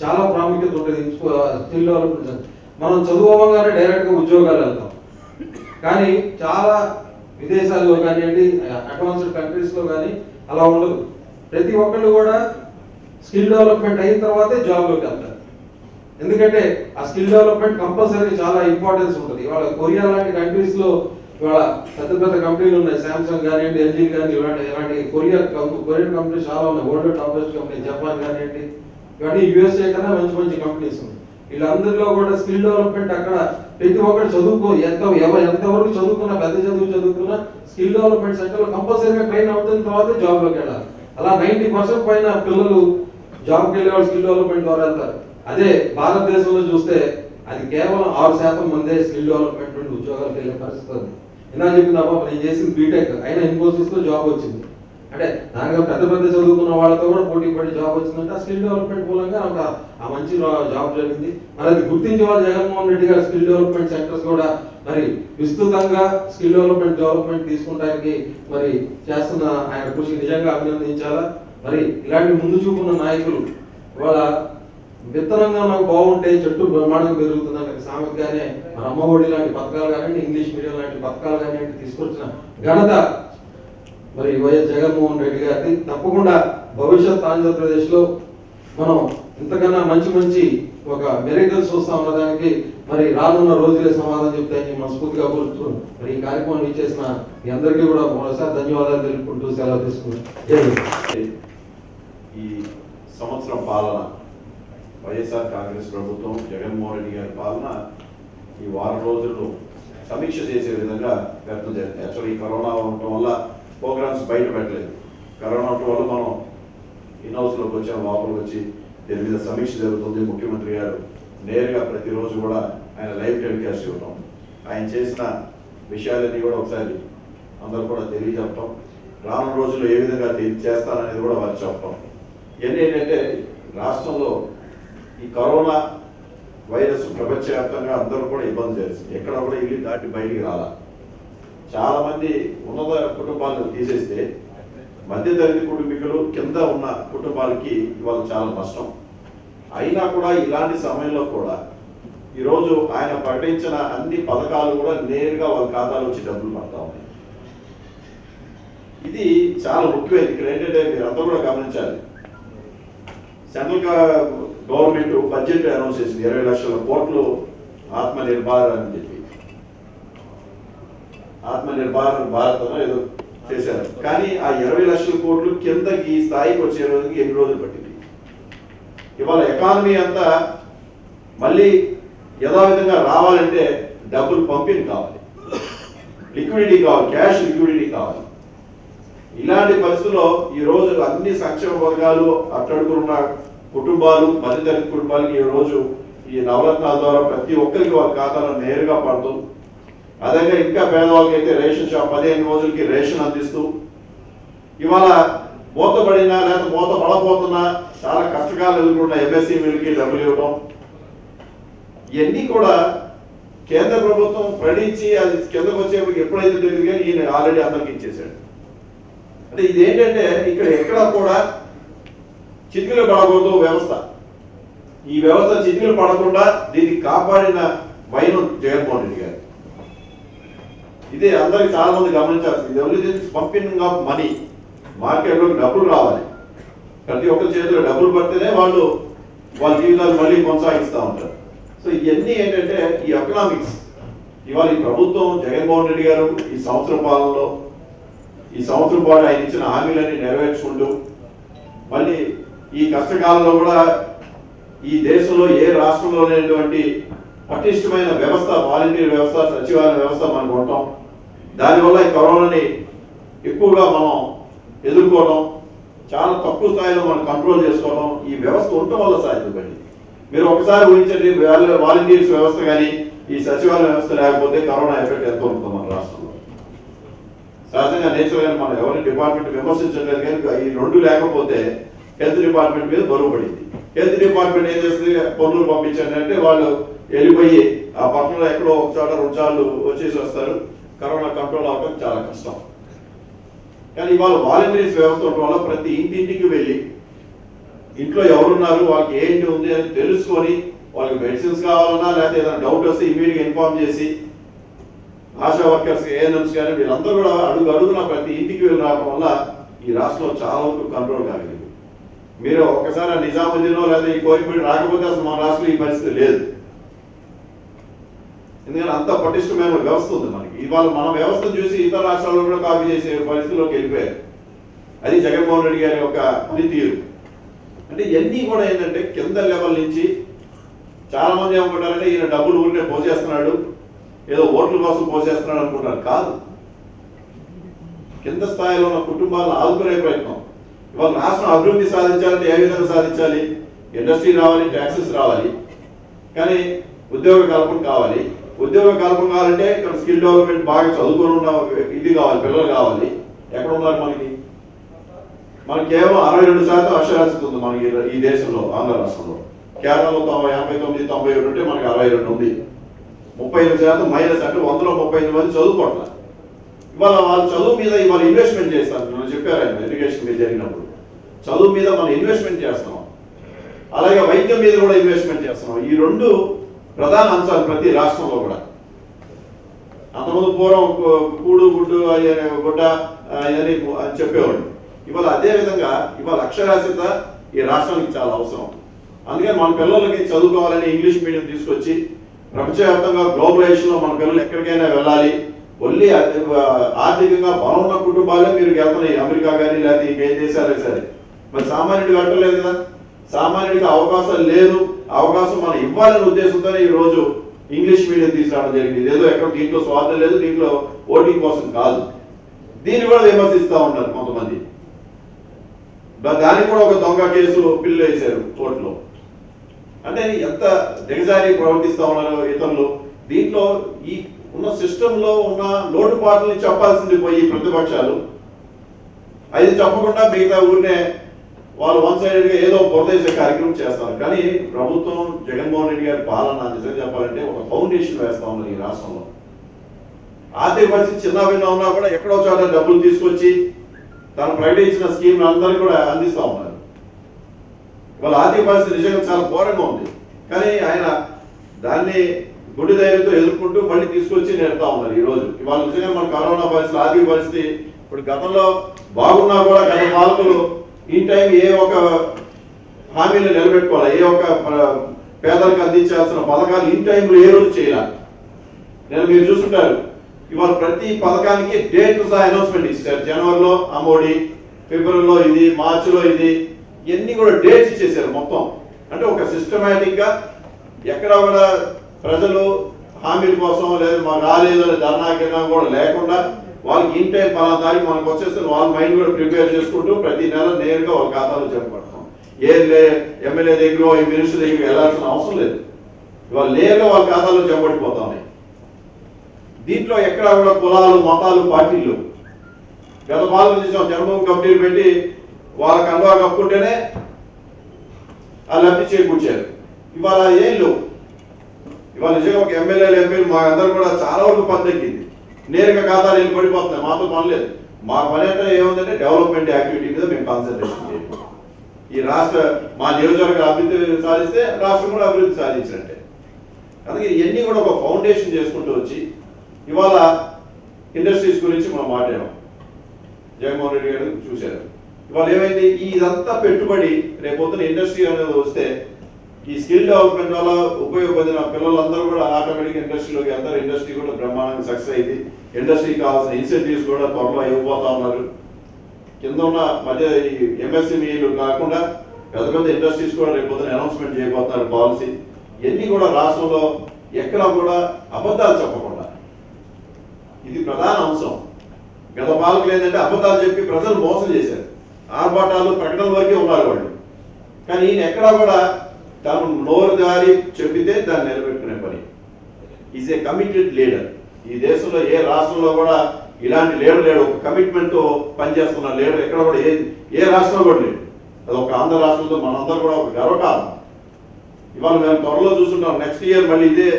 చాలా ప్రాముఖ్యత ఉంటుంది. స్కిల్ డెవలప్మెంట్ సెంటర్ మనం చదువుకోగానే డైరెక్ట్ గా ఉద్యోగాలు వెళ్తాం, కానీ చాలా విదేశాల్లో కానివ్వండి అడ్వాన్స్డ్ కంట్రీస్ లో కానీ అలా ఉండదు. ప్రతి ఒక్కళ్ళు కూడా స్కిల్ డెవలప్మెంట్ అయిన తర్వాతే జాబ్లోకి వెళ్తారు. ఎందుకంటే ఆ స్కిల్ డెవలప్మెంట్ కంపల్సరీ చాలా ఇంపార్టెన్స్ ఉంటుంది. ఇవాళ కొరియా లాంటి కంట్రీస్ లో ఇవాళ పెద్ద కంపెనీలు ఉన్నాయి, శాంసంగ్ కానివ్వండి ఎల్జీ కానీ ఇలాంటి కొరియన్ కంపెనీస్ చాలా ఉన్నాయి, వరల్డ్ టాపెస్ట్ కంపెనీ. జపాన్ కానివ్వండి ఇవన్నీ యూఎస్ఏ కన్నా మంచి కంపెనీస్ ఉన్నాయి. వీళ్ళందరిలో కూడా స్కిల్ డెవలప్మెంట్ అక్కడ ప్రతి ఒక్కరు ఎంతవరకు చదువుకున్నా పెద్ద చదువుకున్నా స్కిల్ డెవలప్మెంట్ సెంటర్ కంపల్సరీగా ట్రైన్ అవుతున్న తర్వాత జాబ్ లోకి వెళ్ళాలి. అలా 90% పైన పిల్లలు జాబ్కి వెళ్ళే వాళ్ళు స్కిల్ డెవలప్మెంట్ ద్వారా వెళ్తారు. అదే భారతదేశంలో చూస్తే అది కేవలం 6% మందే స్కిల్ డెవలప్మెంట్ నుండి ఉద్యోగాలకు వెళ్ళే పరిస్థితి ఉంది. ఇలా చెప్పింది అబ్బా నేను చేసింది బీటెక్ అయినా ఇన్ఫోసిస్ లో జాబ్ వచ్చింది అంటే దానిగా పెద్ద చదువుకున్న వాళ్ళతో కూడా పోటీ పడి జాబ్ వచ్చిందంటే ఆ స్కిల్ డెవలప్మెంట్ మూలంగా ఆ మంచి జాబ్ జరిగింది. మరి అది గుర్తించే వాళ్ళు జగన్మోహన్ రెడ్డి గారు స్కిల్ డెవలప్మెంట్ సెంటర్స్ కూడా మరి విస్తృతంగా స్కిల్ డెవలప్మెంట్ తీసుకుంటానికి మరి చేస్తున్న ఆయన కృషి నిజంగా అభినందించాలా. మరి ఇలాంటి ముందు చూపున్న నాయకులు ఇవాళ విత్తనంగా నాకు బాగుంటే చెట్టు బ్రహ్మాండంగా పెరుగుతుందని సామెతగానే మన అమ్మఒడి లాంటి పథకాలు కానివ్వండి ఇంగ్లీష్ మీడియం లాంటి పథకాలు కానివ్వండి తీసుకొచ్చిన ఘనత మరి వైఎస్ జగన్మోహన్ రెడ్డి గారిది. తప్పకుండా భవిష్యత్ ఆంధ్రప్రదేశ్ లో మనం ఇంతకన్నా మంచి ఒక మెరికల్స్ వస్తా ఉన్నదానికి మరి రానున్న రోజులే సమాధానం చెప్తాయని మనస్ఫూర్తిగా కోరుతున్నాను. మరి ఈ కార్యక్రమం ఇచ్చేసిన మీ అందరికీ కూడా మరోసారి ధన్యవాదాలు తెలుపుకుంటూ సెలవు తీసుకున్నాను. ఈ సంవత్సరం పాలన వైఎస్ఆర్ కాంగ్రెస్ ప్రభుత్వం జగన్మోహన్ రెడ్డి గారి పాలన ఈ వారం రోజుల్లో సమీక్ష చేసే విధంగా ప్రయత్నం చేస్తాం. యాక్చువల్లీ ఈ కరోనా ఉండటం వల్ల ప్రోగ్రామ్స్ బయట పెట్టలేదు. కరోనా ఉండటం వల్ల మనం ఇన్ హౌస్లోకి వచ్చాం, లోపలికి వచ్చి దీని మీద సమీక్ష జరుగుతుంది. ముఖ్యమంత్రి గారు నేరుగా ప్రతిరోజు కూడా ఆయన లైవ్ టెలికాస్ట్ ఇవ్వటం, ఆయన చేసిన విషయాలన్నీ కూడా ఒకసారి అందరూ కూడా తెలియజెప్పటం, రానున్న రోజుల్లో ఏ విధంగా చేస్తారనేది కూడా వారు చెప్పటం. ఇవన్నీ ఏంటంటే రాష్ట్రంలో ఈ కరోనా వైరస్ ప్రపంచవ్యాప్తంగా అందరూ కూడా ఇబ్బంది చేస్తుంది. ఎక్కడ కూడా ఇల్లు దాటి బయటికి రాలా. చాలా మంది ఉన్నత కుటుంబాలను తీసేస్తే మధ్యతరగతి కుటుంబీకులు కింద ఉన్న కుటుంబాలకి ఇవాళ చాలా నష్టం. అయినా కూడా ఇలాంటి సమయంలో కూడా ఈరోజు ఆయన ప్రకటించిన అన్ని పథకాలు కూడా నేరుగా వాళ్ళ ఖాతాలో వచ్చి డబ్బులు పడతా ఉన్నాయి. ఇది చాలా ముఖ్యమైనది. ఇక్కడ ఏంటంటే మీరు అందరూ కూడా గమనించాలి. సెంట్రల్ గవర్నమెంట్ బడ్జెట్ అనౌన్స్ చేసింది 20 లక్షల కోట్లు ఆత్మనిర్భర్ అని చెప్పి. ఆత్మనిర్భర్ భారత్ ఏదో చేశారు. కానీ ఆ 20 లక్షల కోట్లు కిందకి ఈ స్థాయికి వచ్చే రోజుకి 8 రోజులు పట్టింది. ఇవాళ ఎకానమీ అంతా మళ్ళీ యథావిధంగా రావాలంటే డబ్బులు పంపిణీ కావాలి, లిక్విడిటీ కావాలి, క్యాష్ లిక్విడిటీ కావాలి. ఇలాంటి పరిస్థితుల్లో ఈ రోజు అన్ని సంక్షేమ పథకాలు అట్టడుగున్న కుటుంబాలు మధ్యతరగతి కుటుంబాలకి ఈ రోజు ఈ నవరత్నాల ద్వారా ప్రతి ఒక్కరికి వాళ్ళ ఖాతాలో నేరుగా పడుతుంది. అదే ఇంకా పేదవాళ్ళకి అయితే రేషన్ షాప్ 15 రోజులకి రేషన్ అందిస్తూ ఇవాళ మూతపడినా లేదా మూత పడబోతున్నా చాలా కష్టకాలు ఎదుర్కొన్న ఎంఎస్సీలకు డబ్బులు ఇవ్వడం, ఇవన్నీ కూడా కేంద్ర ప్రభుత్వం ప్రకటించి అది కిందకు వచ్చేప్పటికి ఎప్పుడైతే తెలియదు కానీ ఈయన ఆల్రెడీ అందరికి ఇచ్చేసాడు. అంటే ఇదేంటంటే ఇక్కడ ఎక్కడ కూడా చితికిలు పడకూడదు వ్యవస్థ. ఈ వ్యవస్థ చితికిలు పడకుండా దీన్ని కాపాడిన వైను జగన్మోహన్ రెడ్డి గారు. ఇదే అందరికి చాలా మంది గమనించాల్సింది. Only this pumping of money, మార్కెట్లోకి డబ్బులు రావాలి, ప్రతి ఒక్కరి చేతిలో డబ్బులు పడితేనే వాళ్ళ జీవితాలు మళ్ళీ కొనసాగిస్తూ ఉంటారు. సో ఇవన్నీ ఏంటంటే ఈ ఎకనామిక్స్ ఇవాళ ఈ ప్రభుత్వం జగన్మోహన్ రెడ్డి గారు ఈ సంవత్సరం పాలనలో ఈ సంవత్సరం పాటు ఆయన ఇచ్చిన హామీలన్నీ నెరవేర్చుకుంటూ మళ్ళీ ఈ కష్టకాలంలో కూడా ఈ దేశంలో ఏ రాష్ట్రంలో లేనటువంటి పటిష్టమైన వ్యవస్థ, వాలంటీర్ వ్యవస్థ, సచివాలయ వ్యవస్థ మనకు ఉంటాం. దానివల్ల ఈ కరోనాని ఎక్కువగా మనం ఎదుర్కోవడం, చాలా తక్కువ స్థాయిలో మనం కంట్రోల్ చేసుకోవడం ఈ వ్యవస్థ ఉండటం వల్ల సాధ్యపడింది. మీరు ఒకసారి ఊహించండి, వాలంటీర్స్ వ్యవస్థ కానీ ఈ సచివాలయ వ్యవస్థ లేకపోతే కరోనా ఎఫెక్ట్ ఎంత ఉంటుంది మన రాష్ట్రంలో. సహజంగా నేచురల్గా మనం ఎవరి డిపార్ట్మెంట్ విమర్శించలేదు, కానీ ఈ రెండు లేకపోతే హెల్త్ డిపార్ట్మెంట్ మీద బరువు పడింది. హెల్త్ డిపార్ట్మెంట్ ఏం చేస్తుంది, పనులు పంపించండి అంటే వాళ్ళు వెళ్ళిపోయి ఆ పట్టణంలో ఎక్కడో ఒక చోట 2 సార్లు వచ్చేసి వస్తారు. కరోనా కంట్రోల్ అవ్వడం చాలా కష్టం. కానీ ఇవాళ వాలంటీర్స్ వ్యవస్థ ఉండడం వల్ల ప్రతి ఇంటింటికి వెళ్ళి ఇంట్లో ఎవరున్నారు, వాళ్ళకి ఏంటి ఉంది అని తెలుసుకొని, వాళ్ళకి మెడిసిన్స్ కావాలన్నా లేకపోతే ఏదైనా డౌట్ వస్తే ఇమీడియట్గా ఇన్ఫార్మ్ చేసి, ఆశా వర్కర్స్, ఏఎన్ఎంస్ కానీ వీళ్ళందరూ కూడా అడుగున ప్రతి ఇంటికి వెళ్ళి రావడం వల్ల ఈ రాష్ట్రంలో చాలా వరకు కంట్రోల్ కాగలిగింది. మీరు ఒక్కసారి నిజాముద్దీనో లేదా ఈ కోరిపేట రాకపోతే అసలు మన రాష్ట్రంలో ఈ పరిస్థితి లేదు. ఎందుకంటే అంత పటిష్టమైన వ్యవస్థ ఉంది మనకి. ఇవాళ మన వ్యవస్థను చూసి ఇతర రాష్ట్రాల్లో కూడా కాపీ చేసే పరిస్థితిలోకి వెళ్ళిపోయారు. అది జగన్మోహన్ రెడ్డి గారి యొక్క పనితీరు. అంటే ఇవన్నీ కూడా ఏంటంటే కింద లెవెల్ నుంచి చాలా మంది ఏమనుకుంటారంటే ఈయన డబ్బులు ఊరినే పోసేస్తున్నాడు, ఏదో ఓట్ల కోసం పోసేస్తున్నాడు అనుకుంటారు. కాదు, కింద స్థాయిలో ఉన్న కుటుంబాలను ఆదుకునే ప్రయత్నం. ఇవాళ రాష్ట్రం అభివృద్ధి సాధించాలంటే ఏ విధంగా సాధించాలి? ఇండస్ట్రీ రావాలి, ట్యాక్సెస్ రావాలి, కానీ ఉద్యోగ కల్పన కావాలి. ఉద్యోగ కల్పన కావాలంటే ఇక్కడ స్కిల్ డెవలప్మెంట్ బాగా చదువుకొని ఉన్న ఇది కావాలి, పిల్లలు కావాలి. ఎక్కడ ఉన్నారు మనకి కేవలం 62% అక్షరాస్యత ఉంది మనకి ఈ దేశంలో, ఆంధ్ర రాష్ట్రంలో. కేరళలో 89, 91 ఉంటే మనకి 62 ఉంది. 35% మైనస్, అంటే 100లో 35 మంది చదువుకోవట్లేదు. ఇవాళ వాళ్ళ చదువు మీద ఇవాళ ఇన్వెస్ట్మెంట్ చేస్తాను. నేను చెప్పారు ఆయన ఎడ్యుకేషన్ మీద జరిగినప్పుడు, చదువు మీద మనం ఇన్వెస్ట్మెంట్ చేస్తున్నాం, అలాగే వైద్యం మీద కూడా ఇన్వెస్ట్మెంట్ చేస్తున్నాం. ఈ 2 ప్రధాన అంశాలు ప్రతి రాష్ట్రంలో కూడా. అంతకుముందు పూర్వం కూడు గుడ్డు గుడ్డ అని చెప్పేవాళ్ళు. ఇవాళ అదే విధంగా ఇవాళ అక్షరాస్యత ఈ రాష్ట్రానికి చాలా అవసరం. అందుకని మన పిల్లలకి చదువుకోవాలని ఇంగ్లీష్ మీడియం తీసుకొచ్చి ప్రపంచవ్యాప్తంగా గ్లోబలైజేషన్లో మన పిల్లలు ఎక్కడికైనా వెళ్ళాలి. ఓన్లీ ఆర్థికంగా బలం ఉన్న కుటుంబాలే మీరు వెళ్తున్నాయి, అమెరికా కానీ లేకపోతే ఇంకే దేశాలే సరే. మరి సామాన్యుడికి వెళ్ళలేదు కదా, సామాన్యుడికి అవకాశం లేదు. అవకాశం మనం ఇవ్వాలనే ఉద్దేశంతోనే ఈ రోజు ఇంగ్లీష్ మీడియం తీసుకురావడం జరిగింది. ఏదో ఎక్కడ దీంట్లో స్వార్థం లేదు, దీంట్లో ఓటింగ్ కోసం కాదు. దీన్ని కూడా విమర్శిస్తూ ఉన్నారు కొంతమంది. దానికి కూడా ఒక దొంగ కేసు బిల్లు వేశారు కోర్టులో. అంటే ఎంత దిగజారి ప్రవర్తిస్తూ ఉన్నారు ఇతరులు. దీంట్లో ఈ ఉన్న సిస్టంలో ఉన్న లోటుపాట్లని చెప్పాల్సింది పోయి ప్రతిపక్షాలు అది చెప్పకుండా మిగతా ఊరినే వాళ్ళు వన్ సైడెడ్గా ఏదో బురదేశ కార్యక్రమం చేస్తారు. కానీ ప్రభుత్వం జగన్మోహన్ రెడ్డి గారి పాలన నిజంగా చెప్పాలంటే ఒక ఫౌండేషన్ వేస్తా ఉన్నారు ఈ రాష్ట్రంలో. ఆర్థిక పరిస్థితి చిన్న భిన్న ఉన్నా కూడా ఎక్కడో చోట డబ్బులు తీసుకొచ్చి తను ప్రకటించిన స్కీమ్ అందరికీ కూడా అందిస్తూ ఉన్నారు. వాళ్ళ ఆర్థిక పరిస్థితి నిజంగా చాలా ఘోరంగా ఉంది, కానీ ఆయన దాన్ని గుడి ధైర్యంతో ఎదుర్కొంటూ మళ్ళీ తీసుకొచ్చి నేర్పుతా ఉన్నారు. ఈ రోజు ఇవాళ నిజంగా మన కరోనా పరిస్థితి, ఆర్థిక పరిస్థితి ఇప్పుడు గతంలో బాగున్నా కూడా గత పాలకులు ఈ టైం ఏ ఒక హామీలు నిలబెట్టుకోవాలి, ఏ ఒక పేదలకు అందించాల్సిన పథకాలు ఈ టైంలో ఏ రోజు చేయాలి. నేను మీరు చూస్తుంటారు ఇవాళ ప్రతి పథకానికి డేట్ సహా అనౌన్స్మెంట్ ఇస్తారు. జనవరిలో అమోడి, ఫిబ్రవరిలో ఇది, మార్చిలో ఇది, ఇవన్నీ కూడా డేట్స్ ఇచ్చేసారు మొత్తం. అంటే ఒక సిస్టమేటిక్ గా ఎక్కడ కూడా ప్రజలు హామీల కోసం లేదా మాకు రాలేదు అనే ధర్నా కూడా లేకుండా వాళ్ళకి ఇన్ టైం పలానా తారీఖు మనకు వచ్చేస్తే వాళ్ళ మైండ్ కూడా ప్రిపేర్ చేసుకుంటూ ప్రతి నెల నేరుగా వాళ్ళ ఖాతాలో జమ పడతాం. ఏ ఎమ్మెల్యే దగ్గర ఈ మినిస్టర్ దగ్గర వెళ్ళాల్సిన అవసరం లేదు, ఇవాళ నేరుగా వాళ్ళ ఖాతాలో జమ పడిపోతా ఉన్నాయి. దీంట్లో ఎక్కడ కూడా కులాలు, మతాలు, పార్టీలు గత పాలన చేసాం. జన్మభూమి కమిటీలు పెట్టి వాళ్ళ కండువా కప్పుకుంటేనే ఆ లబ్ధి చేకూర్చారు. ఇవాళ ఏం లేవు. ఇవాళ నిజంగా ఒక ఎమ్మెల్యేలు, ఎంపీలు మా అందరూ కూడా చాలా వరకు పని తగ్గింది. నేరుగా ఖాతాలు వెళ్ళి పడిపోతున్నాయి. మాతో పని లేదు. మా పని అంటే ఏముందంటే డెవలప్మెంట్ యాక్టివిటీ మీద మేము కాన్సన్ట్రేషన్ చేయాలి. ఈ రాష్ట్ర మా నియోజకవర్గ అభివృద్ధి సాధిస్తే రాష్ట్రం కూడా అభివృద్ధి సాధించినట్టే. అందుకే ఇవన్నీ కూడా ఒక ఫౌండేషన్ చేసుకుంటూ వచ్చి ఇవాళ ఇండస్ట్రీస్ గురించి మనం మాట్లాడాం. జగన్మోహన్ రెడ్డి గారు చూశారు. ఇవాళ ఏమైంది, ఇదంతా పెట్టుబడి రేపొద్దున ఇండస్ట్రీ అనేది వస్తే ఈ స్కిల్ డెవలప్మెంట్ వల్ల ఉపయోగపడిన పిల్లలందరూ కూడా ఆటోమేటిక్ ఇండస్ట్రీలోకి వెళ్తారు. ఇండస్ట్రీ కూడా బ్రహ్మాండంగా సక్సెస్ అయింది. ఇండస్ట్రీకి కావాల్సిన ఇన్సెంటివ్స్ కూడా త్వరలో ఇవ్వబోతా ఉన్నారు. కింద ఉన్న మధ్య ఈ ఎంఎస్ఎంఈలు కాకుండా పెద్ద పెద్ద ఇండస్ట్రీస్ కూడా రేపొద్దున అనౌన్స్మెంట్ చేయబోతున్నారు పాలసీ. ఇవన్నీ కూడా రాష్ట్రంలో ఎక్కడా కూడా అబద్ధాలు చెప్పకుండా, ఇది ప్రధాన అంశం. గత పాలకులు ఏంటంటే అబద్ధాలు చెప్పి ప్రజలు మోసం చేశారు. ఆర్భాటాలు ప్రకటన వరకే ఉన్నారు వాళ్ళు. కానీ ఈయన ఎక్కడా కూడా తాను నోరు దారి చెప్పితే దాన్ని నిలబెట్టుకునే పని. Is a committed leader. ఈ దేశంలో ఏ రాష్ట్రంలో కూడా ఇలాంటి లీడర్ లేడు. ఒక కమిట్మెంట్తో పనిచేస్తున్న లీడర్ ఎక్కడ కూడా ఏ రాష్ట్రంలో కూడా లేడు. అది ఒక ఆంధ్ర రాష్ట్రంలో మనందరూ కూడా ఒక గర్వకాలం. ఇవాళ మేము త్వరలో చూస్తుంటాం, నెక్స్ట్ ఇయర్ మళ్ళీ ఇదే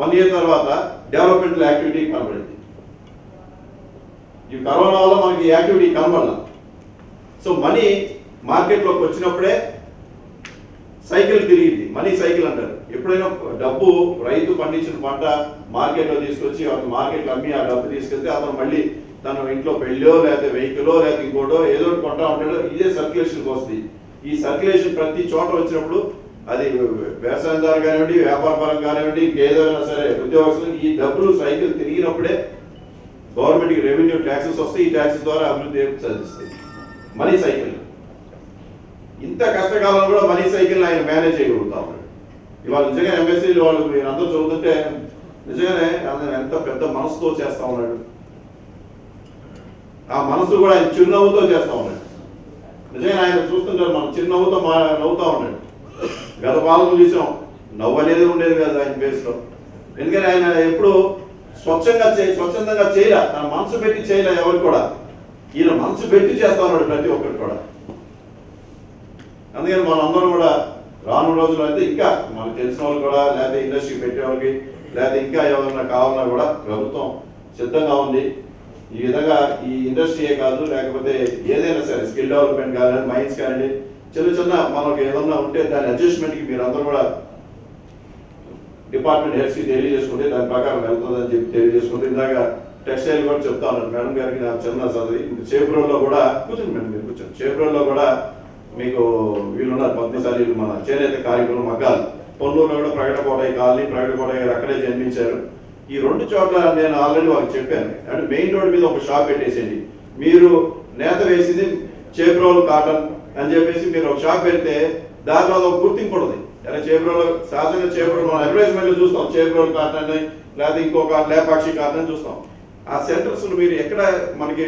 1 year తర్వాత డెవలప్మెంటల్ యాక్టివిటీ కనబడింది. ఈ కరోనా వల్ల మనకి యాక్టివిటీ కనబడాల. సో మనీ మార్కెట్లోకి వచ్చినప్పుడే సైకిల్ తిరిగింది. మనీ సైకిల్ అంటారు. ఎప్పుడైనా డబ్బు రైతు పండించిన పంట మార్కెట్లో తీసుకొచ్చి అతను మార్కెట్లో అమ్మి ఆ డబ్బు తీసుకెళ్తే అతను మళ్ళీ తన ఇంట్లో పెళ్ళో లేకపోతే వెహికలో లేకపోతే ఇంకోటో ఏదో ఒకటి కొంటా ఉంటాడో, ఇదే సర్క్యులేషన్కి వస్తుంది. ఈ సర్క్యులేషన్ ప్రతి చోట వచ్చినప్పుడు అది వ్యవసాయదారు కానివ్వండి, వ్యాపార పరం కానివ్వండి, ఇంకేదైనా సరే ఉద్యోగస్తులు, ఈ డబ్బులు సైకిల్ తిరిగినప్పుడే గవర్నమెంట్కి రెవెన్యూ ట్యాక్సెస్ వస్తాయి. ఈ ట్యాక్సెస్ ద్వారా అభివృద్ధి సాధిస్తాయి. మనీ సైకిల్ ఇంత కష్టకాలంలో కూడా మనీ సైకిల్ ఆయన మేనేజ్ చేయగలుగుతా ఉన్నాడు. ఇవాళ నిజంగా ఎంఎస్సీలు వాళ్ళు మీరు అందరూ చదువుతుంటే నిజంగానే ఎంత పెద్ద మనసుతో చేస్తా ఉన్నాడు. ఆ మనసు కూడా ఆయన చిరునవ్వుతో చేస్తా ఉన్నాడు. నిజంగా ఆయన చూస్తుంటారు, మనం చిరునవ్వుతో నవ్వుతా ఉన్నాడు. గత పాలకులు చూసాం, నవ్వు అనేది ఉండేది కదా ఆయన ఫేస్లో. ఎందుకంటే ఆయన ఎప్పుడు స్వచ్ఛందంగా చేయలే, తన మనసు పెట్టి చేయలే ఎవరు కూడా. ఈయన మనసు పెట్టి చేస్తా ఉన్నాడు ప్రతి ఒక్కరు కూడా. అందుకని మనందరం కూడా రాను రోజులు అయితే ఇంకా మనకు తెలిసిన వాళ్ళు కూడా, లేకపోతే ఇండస్ట్రీ పెట్టేవాళ్ళకి, లేకపోతే ఇంకా ఎవరైనా కావాలన్నా కూడా ప్రభుత్వం సిద్ధంగా ఉంది. ఈ విధంగా ఈ ఇండస్ట్రీయే కాదు, లేకపోతే ఏదైనా సరే స్కిల్ డెవలప్మెంట్ కానివ్వండి, మైన్స్ కానివ్వండి, చిన్న మనకు ఏదన్నా ఉంటే దాని అడ్జస్ట్మెంట్కి మీరు అందరూ కూడా డిపార్ట్మెంట్ హెడ్స్కి తెలియజేసుకుంటే దాని ప్రకారం వెళ్తుందని చెప్పి తెలియజేసుకుంటే, ఇందాక టెక్స్టైల్ కూడా చెప్తా ఉన్నాను మేడం గారికి, నా చిన్న చదివి చేబ్రోల్లో కూడా కూర్చోండి మేడం, మీరు కూర్చోండి. చేబ్రోల్లో కూడా మీకు వీళ్ళున్నారు 10 సార్లు మన చేనేత కార్యక్రమం మగ్గాలు. పొన్నూరులో కూడా ప్రకటకోటయ్య కాలనీ, ప్రకటకోటయ్య గారు అక్కడే జన్మించారు. ఈ 2 చోట్ల నేను ఆల్రెడీ వాళ్ళకి చెప్పాను, అంటే మెయిన్ రోడ్ మీద ఒక షాప్ పెట్టేసేయండి. మీరు నేత వేసింది చేబ్రోల్ కాటన్ అని చెప్పేసి మీరు ఒక షాప్ పెడితే దాంట్లో ఒక గుర్తింపు ఉంటుంది. అలా చేబ్రోల్ సహజంగా చేబ్రోల్ మనం అడ్వర్టైజ్మెంట్లో చూస్తాం, చేబ్రోల్ కాటన్ అని, లేకపోతే ఇంకొక లేపాక్షి కాటన్ అని చూస్తాం. ఆ సెంటర్స్ మీరు ఎక్కడ మనకి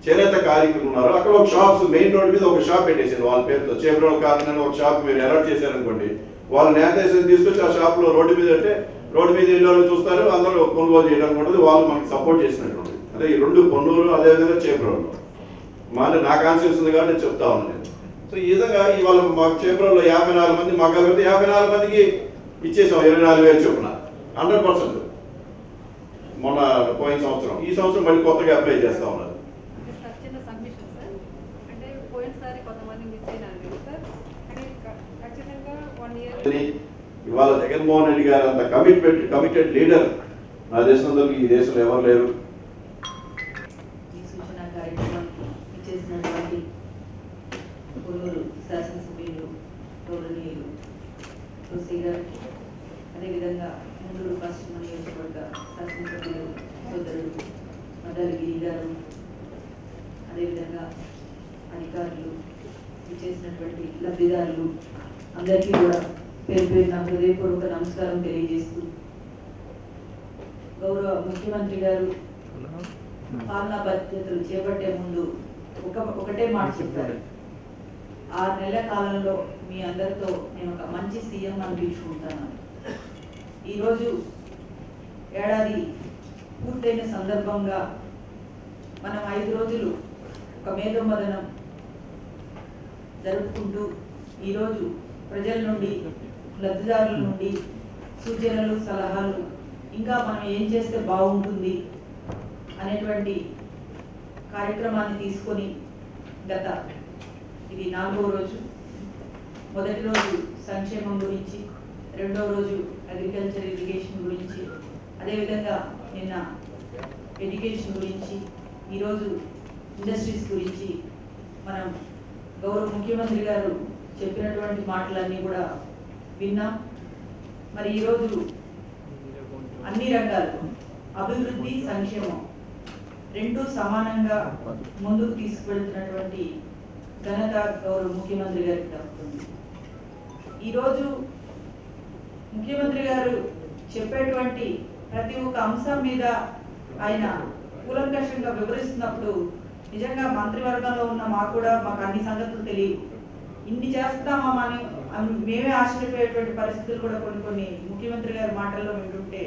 చేనేత కార్మికులు ఉన్నారో అక్కడ ఒక షాప్స్ మెయిన్ రోడ్ మీద ఒక షాప్ పెట్టేసారు వాళ్ళ పేరుతో. చేబ్రోల్ కాటన్ అని ఒక షాప్ మీరు అలాట్ చేశారనుకోండి, వాళ్ళు నేత తీసుకొచ్చి ఆ షాప్ లో రోడ్డు మీద అంటే రోడ్డు మీద వెళ్ళి చూస్తారు, అందరూ కొనుగోలు చేయడానికి ఉంటుంది. వాళ్ళు మనకి సపోర్ట్ చేసినట్టు ఉంటుంది. అదే ఈ 2 పొన్నూరు, అదేవిధంగా చేబ్రోల్లో నా కాన్షియస్ ఉంది కాబట్టి నేను చెప్తా ఉన్నాను. సో ఈ విధంగా ఇవాళ మాకు చేబ్రోల్లో 54 మంది మగ్గాలు పెడితే 54 మందికి ఇచ్చేసాం 24,000 చొప్పున 100%. మొన్న పోయిన సంవత్సరం, ఈ సంవత్సరం మళ్ళీ కొత్తగా అప్లై చేస్తా ఉన్నారు. ఇవాళ జగన్మోహన్ రెడ్డి గారు అంత కమిటెడ్ లీడర్ నా దేశంలో ఈ దేశంలో ఎవరు లేరు. ఈ సూచన కార్యక్రమం ఇచ్చేసినటువంటి కొల్లూరు శాసనసభ్యులు గౌరవనీయులు తులసి గారికి, అదేవిధంగా ముందూరు పశ్చిమ నియోజకవర్గ శాసనసభ్యులు సోదరుడు మద్దాలగిరి గారు, అదేవిధంగా అధికారులు, ఇచ్చేసినటువంటి లబ్ధిదారులు అందరికీ కూడా పేరు పేరున హృదయపూర్వక నమస్కారం తెలియజేస్తూ, గౌరవ ముఖ్యమంత్రి గారు పాలనా బాధ్యతలు చేపట్టే ముందు ఒకటే మాట చెప్పారు, 6 నెలల కాలంలో మీ అందరితో నేను ఒక మంచి సీఎం అనిపించుకుంటాను. ఈరోజు ఏడాది పూర్తయిన సందర్భంగా మనం 5 రోజులు ఒక మేధోమదనం జరుపుకుంటూ ఈరోజు ప్రజల నుండి, లబ్ధిదారుల నుండి సూచనలు, సలహాలు, ఇంకా మనం ఏం చేస్తే బాగుంటుంది అనేటువంటి కార్యక్రమాన్ని తీసుకొని ఇది 4వ రోజు. మొదటి రోజు సంక్షేమం గురించి, 2వ రోజు అగ్రికల్చర్ ఇరిగేషన్ గురించి, అదేవిధంగా నిన్న ఎడ్యుకేషన్ గురించి, ఈరోజు ఇండస్ట్రీస్ గురించి మనం గౌరవ ముఖ్యమంత్రి గారు చెప్పినటువంటి మాటలన్నీ కూడా విన్నాం. మరి ఈరోజు అన్ని రంగాలు అభివృద్ధి, సంక్షేమం రెండు సమానంగా ముందుకు తీసుకువెళ్తున్నటువంటి ఘనత గౌరవ ముఖ్యమంత్రి గారికి దక్కుతుంది. ఈరోజు ముఖ్యమంత్రి గారు చెప్పేటువంటి ప్రతి ఒక్క అంశం మీద ఆయన కూలంకషంగా వివరిస్తున్నప్పుడు నిజంగా మంత్రివర్గంలో ఉన్న మాకు అన్ని సంగతులు తెలియవు. ఇన్ని చేస్తామా అని మేమే ఆశ్చర్యపోయేటువంటి పరిస్థితులు కూడా కొన్ని ముఖ్యమంత్రి గారి మాటల్లో వింటుంటే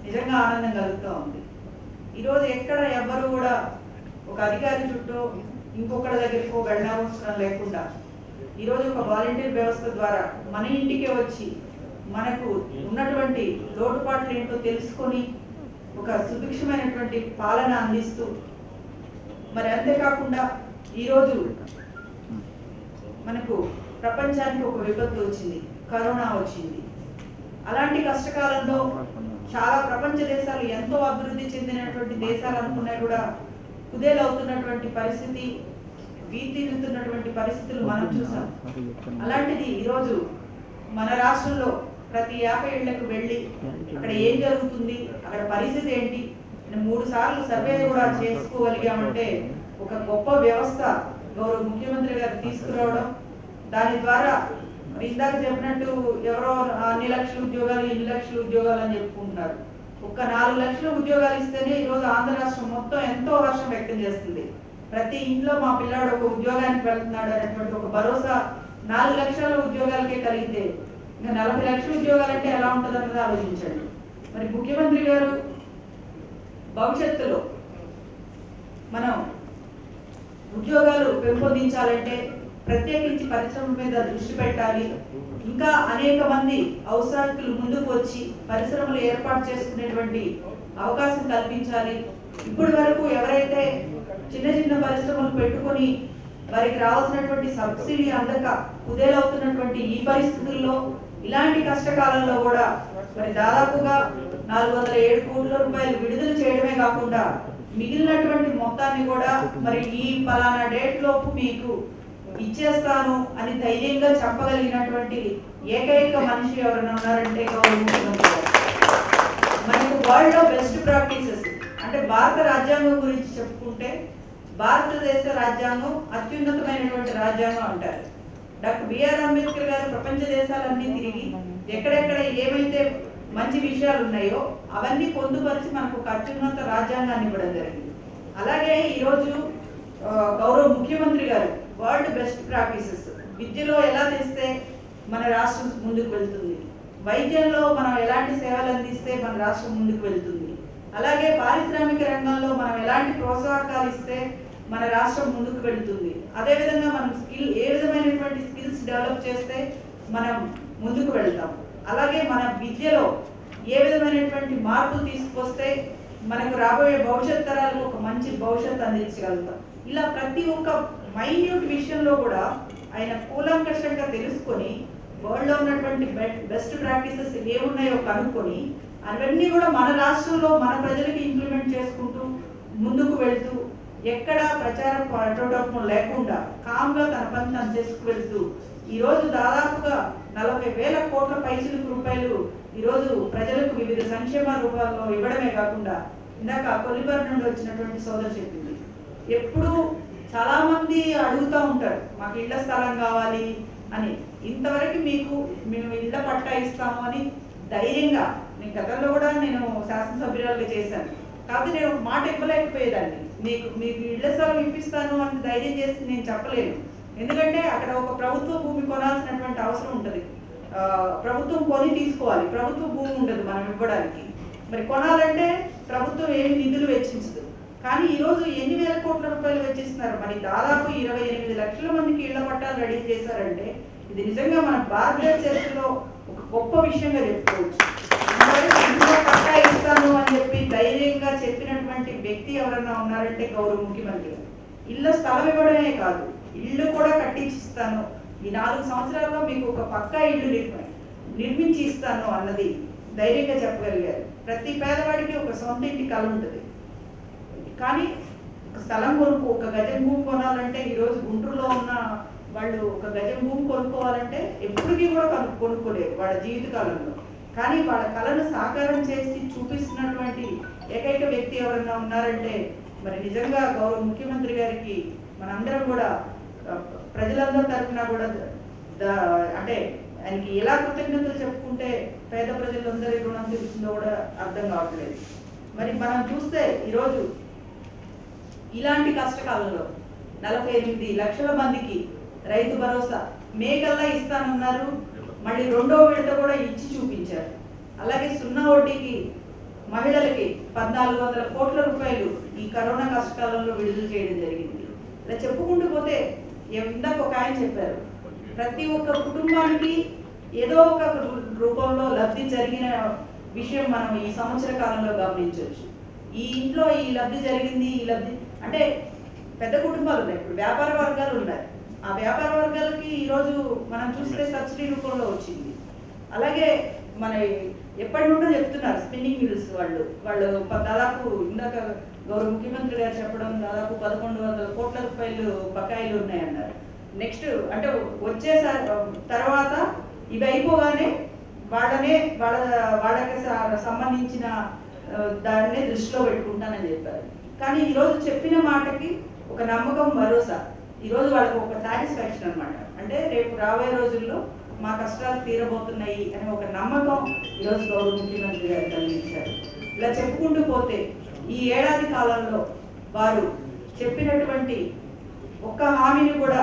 నిజంగా ఆనందం కలుగుతూ ఉంది. ఈరోజు ఎక్కడ ఎవ్వరు కూడా ఒక అధికారి చుట్టూ ఇంకొకరి దగ్గరికి వెళ్ళవసరం లేకుండా ఈరోజు ఒక వాలంటీర్ వ్యవస్థ ద్వారా మన ఇంటికే వచ్చి మనకు ఉన్నటువంటి లోటుపాట్లు ఏంటో తెలుసుకొని ఒక సుభిక్షమైనటువంటి పాలన అందిస్తూ, మరి అంతేకాకుండా ఈరోజు మనకు ప్రపంచానికి ఒక విపత్తు వచ్చింది, కరోనా వచ్చింది. అలాంటి కష్టకాలంలో చాలా ప్రపంచ దేశాలు ఎంతో అభివృద్ధి చెందినటువంటి దేశాలు అనుకున్నా కూడా కుదేలవుతున్నటువంటి పరిస్థితి, వీతిల్లుతున్నటువంటి పరిస్థితులు మనం చూసాం. అలాంటిది ఈరోజు మన రాష్ట్రంలో ప్రతి 50 ఏళ్లకు వెళ్ళి అక్కడ ఏం జరుగుతుంది, అక్కడ పరిస్థితి ఏంటి 3 సార్లు సర్వే కూడా చేసుకోగలిగామంటే ఒక గొప్ప వ్యవస్థ గౌరవ ముఖ్యమంత్రి గారు తీసుకురావడం. దాని ద్వారా ఇందాక చెప్పినట్టు ఎవరో అన్ని లక్షల ఉద్యోగాలు, ఇన్ని లక్షల ఉద్యోగాలు అని చెప్పుకుంటున్నారు. ఒక్క 4 లక్షల ఉద్యోగాలు ఇస్తేనే ఈరోజు ఆంధ్ర రాష్ట్రం మొత్తం ఎంతో హర్షం వ్యక్తం చేస్తుంది. ప్రతి ఇంట్లో మా పిల్లాడు ఒక ఉద్యోగానికి వెళ్తున్నాడు అనేటువంటి ఒక భరోసా 4 లక్షల ఉద్యోగాలకే కలిగితే ఇంకా 40 లక్షల ఉద్యోగాలు అంటే ఎలా ఉంటుంది అన్నది ఆలోచించండి. మరి ముఖ్యమంత్రి గారు భవిష్యత్తులో మనం ఉద్యోగాలు పెంపొందించాలంటే ప్రత్యేకించి పరిశ్రమ మీద దృష్టి పెట్టాలి. ఇంకా అనేక మంది ఔత్సాహికులు ముందుకు వచ్చి పరిశ్రమలు ఏర్పాటు చేసుకునేటువంటి అవకాశం కల్పించాలి. ఇప్పటి వరకు ఎవరైతే చిన్న చిన్న పరిశ్రమలు పెట్టుకొని వారికి రావాల్సినటువంటి సబ్సిడీ అందక కుదేలవుతున్నటువంటి ఈ పరిస్థితుల్లో ఇలాంటి కష్టకాలంలో కూడా మరి దాదాపుగా 407 కోట్ల రూపాయలు విడుదల చేయడమే కాకుండా మిగిలినటువంటి మొత్తాన్ని కూడా మరి ఈ ఫలానా డేట్ లోపు మీకు ఇచ్చేస్తాను అని ధైర్యంగా చెప్పగలిగినటువంటి ఏకైక మనిషి ఎవరైనా ఉన్నారంటే గౌరవ ముఖ్యమంత్రి గారు. మనకు వరల్డ్ లో బెస్ట్ ప్రాక్టీసెస్ అంటే భారత రాజ్యాంగం గురించి చెప్పుకుంటే భారతదేశ రాజ్యాంగం అత్యున్నతమైనటువంటి రాజ్యాంగం అంటారు. డాక్టర్ బిఆర్ అంబేద్కర్ గారు ప్రపంచ దేశాలన్నీ తిరిగి ఎక్కడెక్కడ ఏమైతే మంచి విషయాలు ఉన్నాయో అవన్నీ పొందుపరిచి మనకు ఒక అత్యున్నత రాజ్యాంగాన్ని ఇవ్వడం జరిగింది. అలాగే ఈరోజు గౌరవ ముఖ్యమంత్రి గారు వరల్డ్ బెస్ట్ ప్రాక్టీసెస్ విద్యలో ఎలా చేస్తే మన రాష్ట్రం ముందుకు వెళ్తుంది, వైద్యంలో మనం ఎలాంటి సేవలు అందిస్తే మన రాష్ట్రం ముందుకు వెళ్తుంది, అలాగే పారిశ్రామిక రంగంలో మనం ఎలాంటి ప్రోత్సాహకాలు ఇస్తే మన రాష్ట్రం ముందుకు వెళ్తుంది, అదేవిధంగా మనం ఏ విధమైనటువంటి స్కిల్స్ డెవలప్ చేస్తే మనం ముందుకు వెళ్తాం, అలాగే మన విద్యలో ఏ విధమైనటువంటి మార్పులు తీసుకొస్తే మనకు రాబోయే భవిష్యత్ తరాలకు ఒక మంచి భవిష్యత్తు అందించగలుగుతాం. ఇలా ప్రతి ఒక్క మైన్యూట్ విషయంలో కూడా ఆయన కూలంకషంగా తెలుసుకొని వరల్డ్ లో ఉన్నటువంటి బెస్ట్ ప్రాక్టీసెస్ ఏమున్నాయో కనుక్కొని అవన్నీ కూడా మన రాష్ట్రంలో మన ప్రజలకి ఇంప్లిమెంట్ చేసుకుంటూ ముందుకు వెళ్తూ ఎక్కడ ప్రచారం అడ్డోటం లేకుండా కామ్గా తన పని తను చేసుకువెళ్తూ ఈరోజు దాదాపుగా 40,000 కోట్ల పైసలకు రూపాయలు ఈరోజు ప్రజలకు వివిధ సంక్షేమ రూపాల్లో ఇవ్వడమే కాకుండా ఇందాక కొల్లిపర నుండి వచ్చినటువంటి సోదరు చెప్పింది, ఎప్పుడు చాలా మంది అడుగుతూ ఉంటారు మాకు ఇళ్ల స్థలం కావాలి అని. ఇంతవరకు మేము ఇళ్ల పట్టా ఇస్తాము అని ధైర్యంగా, నేను గతంలో కూడా నేను శాసనసభ్యురాలుగా చేశాను కాబట్టి నేను ఒక మాట ఇవ్వలేకపోయేదాన్ని. మీకు ఇళ్ల స్థలం ఇప్పిస్తాను అని ధైర్యం చేసి నేను చెప్పలేను. ఎందుకంటే అక్కడ ఒక ప్రభుత్వ భూమి కొనాల్సినటువంటి అవసరం ఉంటుంది. ప్రభుత్వం కొని తీసుకోవాలి, ప్రభుత్వ భూమి ఉండదు మనం ఇవ్వడానికి. మరి కొనాలంటే ప్రభుత్వం ఏమి నిధులు వెచ్చించదు. కానీ ఈరోజు ఎన్ని వేల కోట్ల రూపాయలు వెచ్చిస్తున్నారు. మరి దాదాపు 28 లక్షల మందికి ఇళ్ల పట్టాలు రెడీ చేశారంటే ఇది నిజంగా మన భారతదేశ చరిత్రలో ఒక గొప్ప విషయంగా చెప్పుకోవచ్చు. పట్టా ఇస్తాను అని చెప్పి ధైర్యంగా చెప్పినటువంటి వ్యక్తి ఎవరన్నా ఉన్నారంటే గౌరవ ముఖ్యమంత్రి. ఇళ్ళ స్థలం ఇవ్వడమే కాదు, ఇల్లు కూడా కట్టించిస్తాను, ఈ 4 సంవత్సరాల్లో మీకు ఒక పక్కా ఇల్లు నిర్మించి ఇస్తాను అన్నది ధైర్యంగా చెప్పగలిగారు. ప్రతి పేదవాడికి ఒక సొంత ఇంటి కళ ఉంటుంది. కానీ స్థలం ఒక గజం భూమి కొనాలంటే ఈరోజు గుంటూరులో ఉన్న వాళ్ళు ఒక గజం భూమి కొనుక్కోవాలంటే ఎప్పటికీ కూడా కొనుక్కోలేరు వాళ్ళ జీవితకాలంలో. కానీ వాళ్ళ కళను సాకారం చేసి చూపిస్తున్నటువంటి ఏకైక వ్యక్తి ఎవరన్నా ఉన్నారంటే మరి నిజంగా గౌరవ ముఖ్యమంత్రి గారికి మనందరం కూడా ప్రజలందరి తరఫున కూడా అంటే ఆయనకి ఎలా కృతజ్ఞతలు చెప్పుకుంటే పేద ప్రజలందరి రుణం తీరుతుందో కూడా అర్థం కావట్లేదు. మరి మనం చూస్తే ఈరోజు ఇలాంటి కష్టకాలంలో 48 లక్షల మందికి రైతు భరోసా మేకల్లా ఇస్తానన్నారు. మళ్ళీ రెండో విడత కూడా ఇచ్చి చూపించారు. అలాగే 0 వడ్డీకి మహిళలకి 1400 కోట్ల రూపాయలు ఈ కరోనా కష్టకాలంలో విడుదల చేయడం జరిగింది. ఇలా చెప్పుకుంటూ పోతే ఇందాక ఒక ఆయన చెప్పారు, ప్రతి ఒక్క కుటుంబానికి ఏదో ఒక రూపంలో లబ్ధి జరిగిన విషయం మనం ఈ సంవత్సర కాలంలో గమనించవచ్చు. ఈ ఇంట్లో ఈ లబ్ధి జరిగింది, ఈ లబ్ధి అంటే పెద్ద కుటుంబాలు ఉన్నాయి, ఇప్పుడు వ్యాపార వర్గాలు ఉన్నాయి. ఆ వ్యాపార వర్గాలకి ఈరోజు మనం చూస్తే సబ్సిడీ రూపంలో వచ్చింది. అలాగే మన ఎప్పటి నుండో చెప్తున్నారు స్పిన్నింగ్ మిల్స్ వాళ్ళు దాదాపు ఇందాక గౌరవ ముఖ్యమంత్రి గారు చెప్పడం దాదాపు 1100 కోట్ల రూపాయలు బకాయిలు ఉన్నాయన్నారు. నెక్స్ట్ అంటే వచ్చే తర్వాత ఇవి అయిపోగానే వాళ్ళకి సంబంధించిన దాన్నే దృష్టిలో పెట్టుకుంటానని చెప్పారు. కానీ ఈరోజు చెప్పిన మాటకి ఒక నమ్మకం, భరోసా, ఈరోజు వాళ్ళకి ఒక సాటిస్ఫాక్షన్ అనమాట. అంటే రేపు రాబోయే రోజుల్లో మా కష్టాలు తీరబోతున్నాయి అనే ఒక నమ్మకం ఈరోజు గౌరవ ముఖ్యమంత్రి గారు కలిగించారు. ఇలా చెప్పుకుంటూ పోతే ఈ ఏడాది కాలంలో వారు చెప్పినటువంటి ఒక్క హామీని కూడా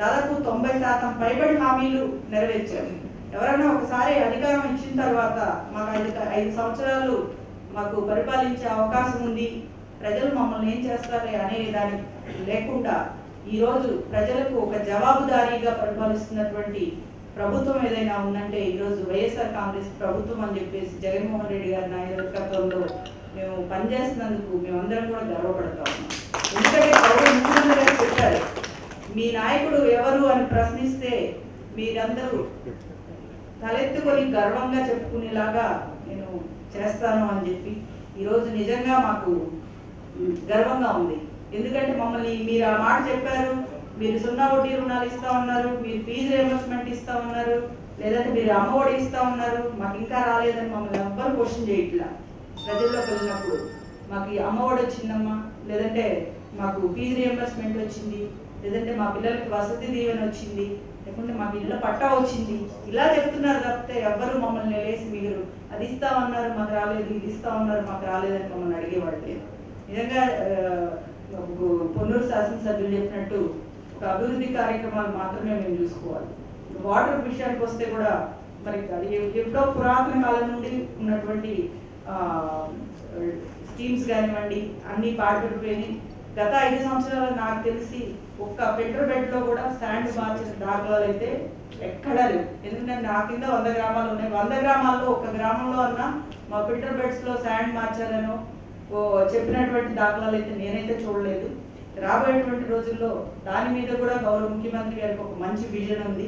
దాదాపు 90% పైబడి హామీలు నెరవేర్చారు. ఎవరైనా ఒకసారి అధికారం ఇచ్చిన తర్వాత మాకు 5 సంవత్సరాలు మాకు పరిపాలించే అవకాశం ఉంది, ప్రజలు మమ్మల్ని ఏం చేస్తారే అనే దాని లేకుండా ఈరోజు ప్రజలకు ఒక జవాబుదారీగా పరిపాలిస్తున్నటువంటి ప్రభుత్వం ఏదైనా ఉందంటే ఈరోజు వైఎస్ఆర్ కాంగ్రెస్ ప్రభుత్వం అని చెప్పేసి జగన్మోహన్ రెడ్డి గారి నాయకత్వంలో మేము పనిచేస్తున్నందుకు మేమందరం కూడా గర్వపడతా ఉన్నాం. ఎందుకంటే గౌరవ ముఖ్యమంత్రి గారు చెప్పారు, మీ నాయకుడు ఎవరు అని ప్రశ్నిస్తే మీరందరూ తలెత్తుకొని గర్వంగా చెప్పుకునేలాగా నేను చేస్తాను అని చెప్పి ఈరోజు నిజంగా మాకు గర్వంగా ఉంది. ఎందుకంటే మమ్మల్ని మీరు ఆ మాట చెప్పారు, మీరు 0 వడ్డీ రుణాలు ఇస్తా ఉన్నారు, మీరు ఫీజు రియంబర్స్మెంట్ ఇస్తా ఉన్నారు, లేదంటే మీరు అమ్మఒడి ఇస్తా ఉన్నారు, మాకు ఇంకా రాలేదని మమ్మల్ని ఎవ్వరు క్వశ్చన్ చేయట్లా. ప్రజల్లోకి వెళ్ళినప్పుడు మాకు అమ్మఒడి వచ్చిందమ్మా, లేదంటే మాకు ఫీజు రియంబర్స్మెంట్ వచ్చింది, లేదంటే మా పిల్లలకి వసతి దీవెన వచ్చింది, లేకుంటే మాకు ఇళ్ళ పట్టా వచ్చింది, ఇలా చెప్తున్నారు తప్పితే ఎవ్వరు మమ్మల్ని లేసి మీరు అది ఇస్తామన్నారు మాకు రాలేదు, ఇది ఇస్తామన్నారు మాకు రాలేదని మమ్మల్ని అడిగేవాళ్ళు లేదు. నిజంగా పొన్నూరు శాసనసభ్యులు చెప్పినట్టు ఒక అభివృద్ధి కార్యక్రమాలు మాత్రమే మేము చూసుకోవాలి. వాటర్ విషయానికి వస్తే కూడా మరి అది ఎప్పుడో పురాతన కాలం నుండి ఉన్నటువంటి స్కీమ్స్ కానివ్వండి అన్ని పాడుపడిపోయినాయి. గత 5 సంవత్సరాలు నాకు తెలిసి ఒక్క పెట్రోల్ బెడ్ లో కూడా శాండ్ మార్చిన దాఖలాలు అయితే ఎక్కడా లేవు. ఎందుకంటే నా కింద 100 గ్రామాలు ఉన్నాయి, 100 గ్రామాల్లో ఒక గ్రామంలో అన్నా మా పెట్రోల్ బెడ్స్ లో శాండ్ మార్చారనో చెప్పినటువంటి దాఖలాలు అయితే నేనైతే చూడలేదు. రాబోయేటువంటి రోజుల్లో దాని మీద కూడా గౌరవ ముఖ్యమంత్రి గారికి ఒక మంచి విజన్ ఉంది.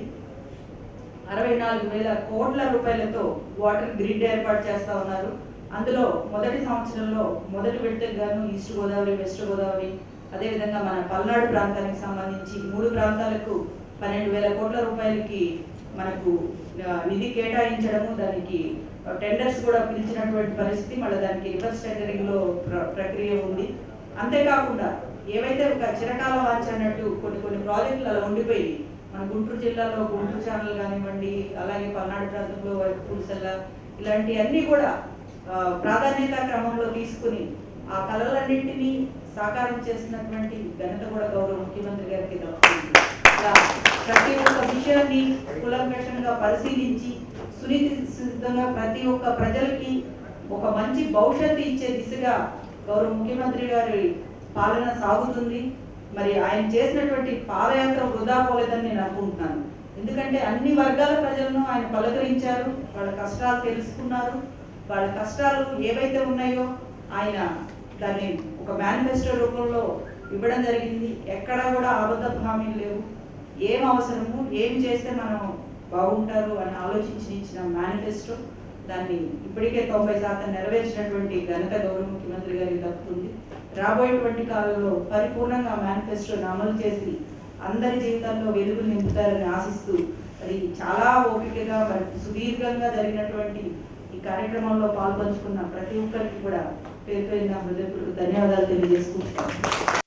64,000 కోట్ల రూపాయలతో వాటర్ గ్రిడ్ ఏర్పాటు చేస్తా ఉన్నారు. అందులో మొదటి సంవత్సరంలో మొదటి విడతకు గాను ఈస్ట్ గోదావరి, వెస్ట్ గోదావరి, అదేవిధంగా మన పల్నాడు ప్రాంతానికి సంబంధించి 3 ప్రాంతాలకు 12,000 కోట్ల రూపాయలకి మనకు నిధి కేటాయించడము, దానికి టెండర్స్ కూడా పిలిచినటువంటి పరిస్థితి, మళ్ళీ దానికి రివర్స్ టెండరింగ్ లో ప్రక్రియ ఉంది. అంతేకాకుండా ఏవైతే ఒక చిరకాల వాంఛ అన్నట్టు కొన్ని ప్రాజెక్టులు అలా ఉండిపోయి మన గుంటూరు జిల్లాలో గుంటూరు ఛానల్ కానివ్వండి, అలాగే పల్నాడు ప్రాంతంలో పులిసెల్ల, ఇలాంటివన్నీ కూడా ప్రాధాన్యత క్రమంలో తీసుకుని ఆ కళలన్నింటినీ సాకారం చేసినటువంటి ఘనత కూడా గౌరవ ముఖ్యమంత్రి గారికి దక్కుతుంది. ప్రతి ఒక్క విషయాన్ని కులంకషంగా పరిశీలించి సునిశ్చితంగా ప్రతి ఒక్క ప్రజలకి ఒక మంచి భవిష్యత్తు ఇచ్చే దిశగా గౌరవ ముఖ్యమంత్రి గారి పాలన సాగుతుంది. మరి ఆయన చేసినటువంటి పాదయాత్ర వృధా పోలేదని నేను అనుకుంటున్నాను. ఎందుకంటే అన్ని వర్గాల ప్రజలను ఆయన పలకరించారు, వాళ్ళ కష్టాలు తెలుసుకున్నారు, వాళ్ళ కష్టాలు ఏవైతే ఉన్నాయో ఆయన దాన్ని ఒక మేనిఫెస్టో రూపంలో ఇవ్వడం జరిగింది. ఎక్కడా కూడా అబద్ధ హామీలు లేవు. ఏం అవసరము, ఏం చేస్తే మనం బాగుంటారు అని ఆలోచించి ఇచ్చిన మేనిఫెస్టో. దాన్ని ఇప్పటికే 90% నెరవేర్చినటువంటి ఘనత గౌరవ ముఖ్యమంత్రి గారికి దక్కుతుంది. రాబోయేటువంటి కాలంలో పరిపూర్ణంగా మేనిఫెస్టోని అమలు చేసి అందరి జీవితాల్లో వెలుగులు నింపుతారని ఆశిస్తూ మరి చాలా ఓపికగా మరి సుదీర్ఘంగా జరిగినటువంటి ఈ కార్యక్రమంలో పాల్పంచుకున్న ప్రతి ఒక్కరికి కూడా పేరు పేరున హృదయపూర్వక ధన్యవాదాలు తెలియజేసుకుంటున్నాను.